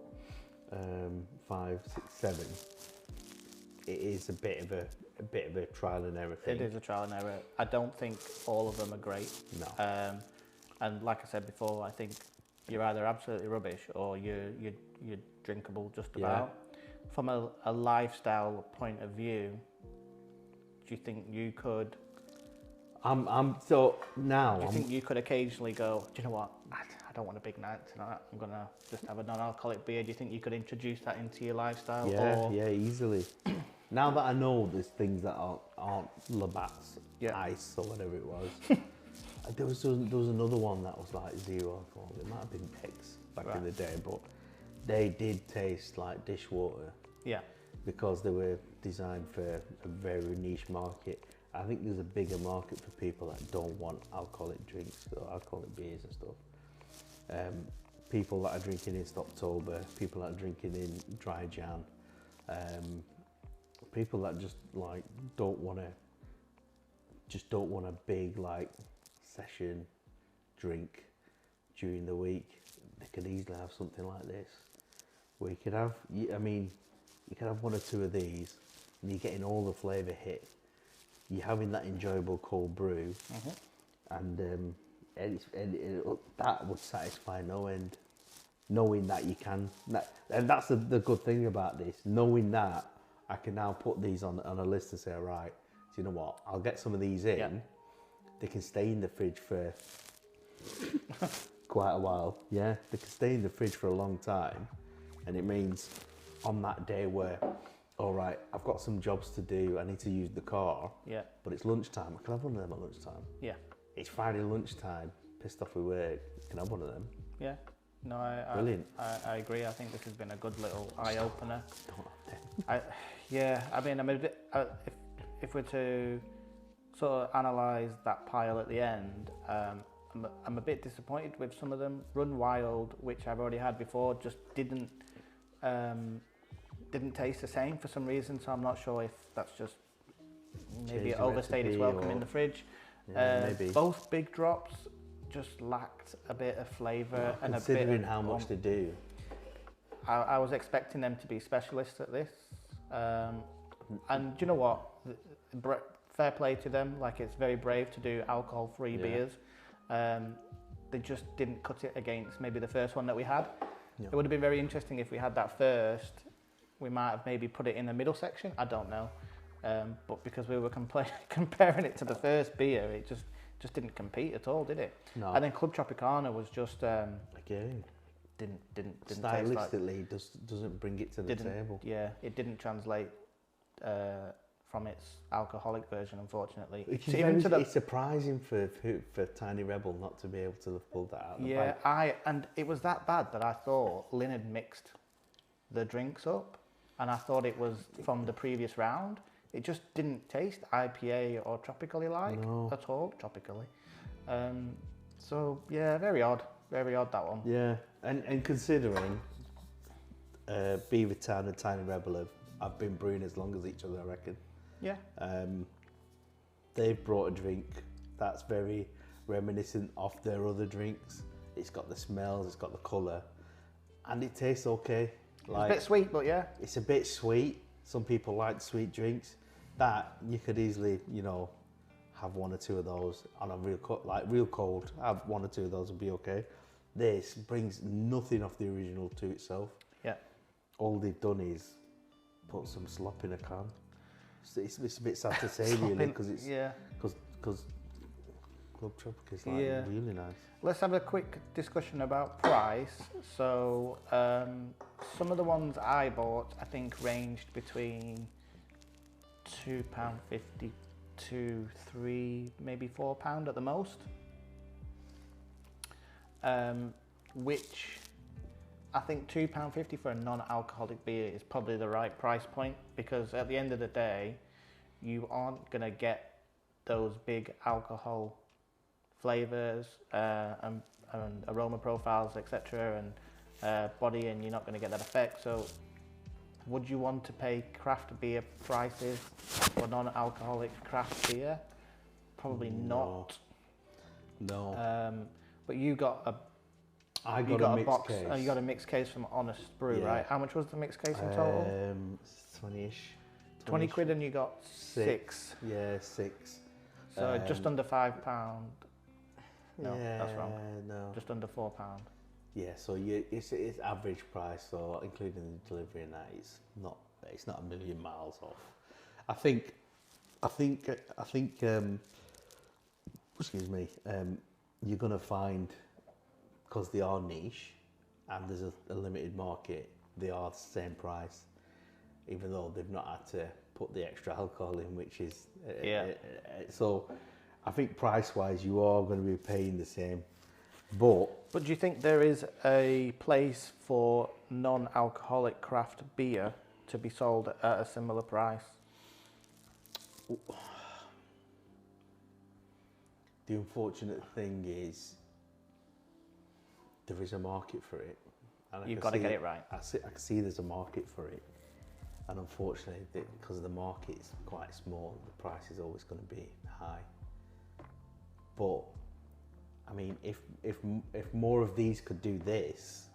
Speaker 1: 5, 6, 7. It is a bit of a trial and error thing.
Speaker 2: it is a trial and error. I don't think all of them are great.
Speaker 1: No.
Speaker 2: And like I said before, I think you're either absolutely rubbish or you're drinkable just about. From a lifestyle point of view, do you think you could?
Speaker 1: So now.
Speaker 2: Do you think you could occasionally go, do you know what? I don't want a big night tonight. I'm gonna just have a non-alcoholic beer. Do you think you could introduce that into your lifestyle?
Speaker 1: Yeah, easily. Now that I know there's things that aren't Labatt's ice or whatever it was. there was another one that was like 0 alcohol. It might have been Peck's back in the day, but they did taste like dishwater.
Speaker 2: Yeah.
Speaker 1: Because they were designed for a very niche market. I think there's a bigger market for people that don't want alcoholic drinks or alcoholic beers and stuff. People that are drinking in Stoptober, people that are drinking in Dry Jan, people that just like don't want a big like session drink during the week, they could easily have something like this, where you could have, I mean, you could have 1 or 2 of these, and you're getting all the flavour hit. You're having that enjoyable cold brew, and that would satisfy no end. Knowing that you can, and that's the good thing about this. Knowing that I can now put these on a list and say, all right, so you know what? I'll get some of these in.
Speaker 2: Yeah.
Speaker 1: They can stay in the fridge for quite a while. Yeah, they can stay in the fridge for a long time, and it means on that day where, all right, I've got some jobs to do. I need to use the car.
Speaker 2: Yeah.
Speaker 1: But it's lunchtime. I can have one of them at lunchtime.
Speaker 2: Yeah.
Speaker 1: It's Friday lunchtime. Pissed off with work. I can have one of them.
Speaker 2: Yeah. No,
Speaker 1: Brilliant.
Speaker 2: I agree. I think this has been a good little eye-opener. I mean, I'm a bit, if we're to sort of analyse that pile at the end, I'm a bit disappointed with some of them. Run Wild, which I've already had before, just didn't taste the same for some reason, so I'm not sure if that's just maybe it overstayed its welcome in the fridge.
Speaker 1: Yeah, maybe.
Speaker 2: Both big drops just lacked a bit of flavour and a bit.
Speaker 1: Considering how much they do.
Speaker 2: I was expecting them to be specialists at this, and do you know what? Fair play to them. Like, it's very brave to do alcohol-free beers. They just didn't cut it against maybe the first one that we had. It would have been very interesting if we had that first. We might have maybe put it in the middle section. I don't know, but because we were comparing it to the first beer, it just didn't compete at all, did it?
Speaker 1: No.
Speaker 2: And then Club Tropicana was just
Speaker 1: again
Speaker 2: didn't
Speaker 1: stylistically doesn't bring it to the table.
Speaker 2: Yeah, it didn't translate from its alcoholic version, unfortunately.
Speaker 1: It's surprising for Tiny Rebel not to be able to have pulled that out.
Speaker 2: Yeah, and it was that bad that I thought Lynn had mixed the drinks up, and I thought it was from the previous round. It just didn't taste IPA or tropically like at all, tropically. So yeah, very odd that one.
Speaker 1: Yeah, and considering Beavertown and Tiny Rebel have been brewing as long as each other, I reckon.
Speaker 2: Yeah.
Speaker 1: They've brought a drink that's very reminiscent of their other drinks. It's got the smells, it's got the colour, and it tastes okay. Like,
Speaker 2: it's a bit sweet, but yeah.
Speaker 1: It's a bit sweet. Some people like sweet drinks. That you could easily, have 1 or 2 of those on a real cold. Have 1 or 2 of those would be okay. This brings nothing off the original to itself.
Speaker 2: Yeah.
Speaker 1: All they've done is put some slop in a can. So it's a bit sad to say, really, because it's because Club Tropic is really nice.
Speaker 2: Let's have a quick discussion about price. So some of the ones I bought, I think, ranged between £2.50 to £3, maybe £4 at the most. Which I think £2.50 for a non-alcoholic beer is probably the right price point, because at the end of the day, you aren't going to get those big alcohol flavours and aroma profiles, etc., and body, and you're not going to get that effect. So would you want to pay craft beer prices for non-alcoholic craft beer? Probably not.
Speaker 1: No.
Speaker 2: But you got a
Speaker 1: I got a mixed case.
Speaker 2: You got a mixed case from Honest Brew,
Speaker 1: Yeah.
Speaker 2: right? How much was the mixed case in total?
Speaker 1: 20-ish.
Speaker 2: 20 quid, and you got 6.
Speaker 1: Yeah, 6.
Speaker 2: So just under £5. No,
Speaker 1: yeah,
Speaker 2: that's wrong.
Speaker 1: No.
Speaker 2: Just under £4.
Speaker 1: Yeah, so it's average price, so including the delivery and that, it's not a million miles off. I think excuse me, you're gonna find, because they are niche and there's a limited market, they are the same price, even though they've not had to put the extra alcohol in, which is so I think price wise you are going to be paying the same. But
Speaker 2: do you think there is a place for non-alcoholic craft beer to be sold at a similar price?
Speaker 1: The unfortunate thing is there is a market for it. And
Speaker 2: You've got to get it right.
Speaker 1: I can see there's a market for it. and unfortunately, because the market's quite small, the price is always going to be high. But I mean, if more of these could do this,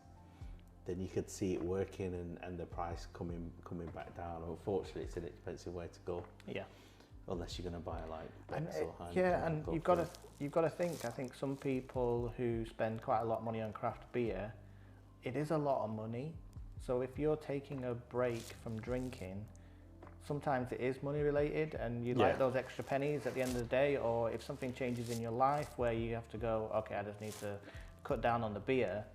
Speaker 1: then you could see it working and the price coming back down. Unfortunately, it's an expensive way to go.
Speaker 2: Yeah.
Speaker 1: Unless you're going to buy like Bex or Heineken.
Speaker 2: Yeah, and you've got to think. I think some people who spend quite a lot of money on craft beer, it is a lot of money. So if you're taking a break from drinking, sometimes it is money related, and you like those extra pennies at the end of the day. Or if something changes in your life where you have to go, okay, I just need to cut down on the beer,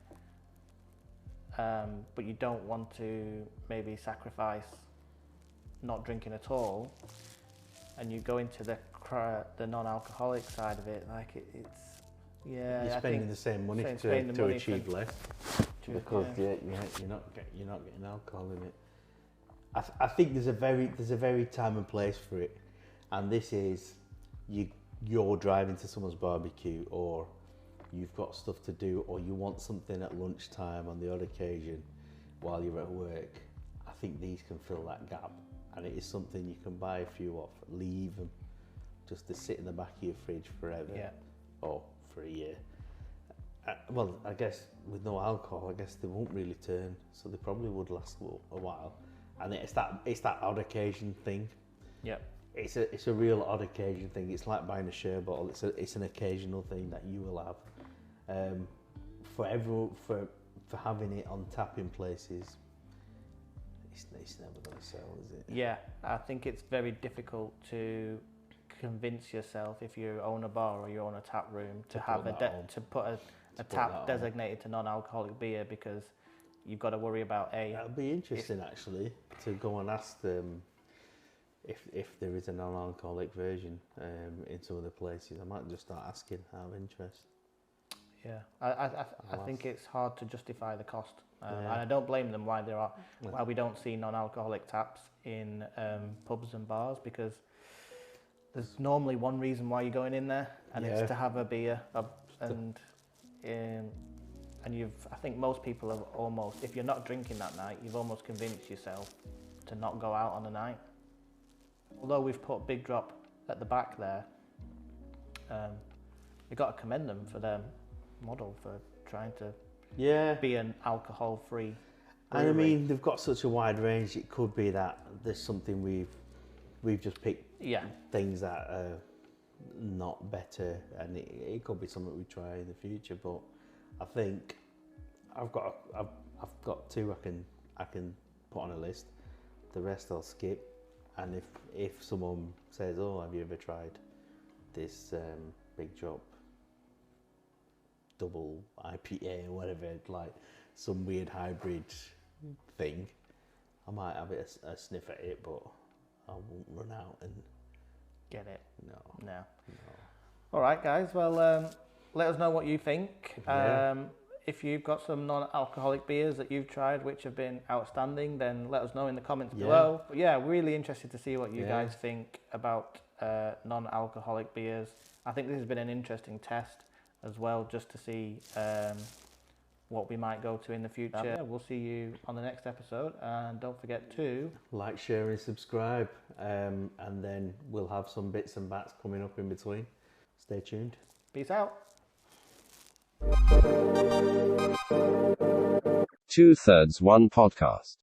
Speaker 2: but you don't want to maybe sacrifice not drinking at all, and you go into the non-alcoholic side of it, like it's
Speaker 1: you're spending the same money to achieve less, because you're not getting alcohol in it. I think there's a very time and place for it, and this is you're driving to someone's barbecue, or you've got stuff to do, or you want something at lunchtime on the odd occasion while you're at work. I think these can fill that gap, and it is something you can buy a few of, leave them just to sit in the back of your fridge forever, or for a year. Well, I guess with no alcohol, I guess they won't really turn, so they probably would last a while. And it's that odd occasion thing.
Speaker 2: Yeah.
Speaker 1: It's a real odd occasion thing. It's like buying a share bottle. It's an occasional thing that you will have. For having it on tap in places, it's never going to sell, is it?
Speaker 2: Yeah, I think it's very difficult to convince yourself, if you own a bar or you own a tap room, to put a tap designated to non-alcoholic beer, because you've got to worry about
Speaker 1: That'll be interesting actually to go and ask them if there is a non-alcoholic version in some of the places. I might just start asking out of interest.
Speaker 2: Yeah, I think it's hard to justify the cost, and I don't blame them why we don't see non-alcoholic taps in pubs and bars, because there's normally one reason why you're going in there, and it's to have a beer, and I think most people have almost, if you're not drinking that night, you've almost convinced yourself to not go out on the night. Although we've put Big Drop at the back there, we've got to commend them for their model, for trying to be an alcohol-free brewery.
Speaker 1: And I mean, they've got such a wide range. It could be that there's something we've just picked things that are not better, and it could be something we try in the future. But I think I've got two I can put on a list. The rest I'll skip. And if someone says, "Oh, have you ever tried this Big Drop double IPA or whatever, like some weird hybrid thing," I might have a sniff at it, but I won't run out and
Speaker 2: get it.
Speaker 1: No.
Speaker 2: All right, guys. Well, let us know what you think. If you've got some non-alcoholic beers that you've tried which have been outstanding, then let us know in the comments below. But yeah, really interested to see what you guys think about non-alcoholic beers. I think this has been an interesting test as well, just to see what we might go to in the future. We'll see you on the next episode, and don't forget to
Speaker 1: like, share and subscribe, and then we'll have some bits and bats coming up in between. Stay tuned.
Speaker 2: Peace out.
Speaker 3: 2/3 One Podcast.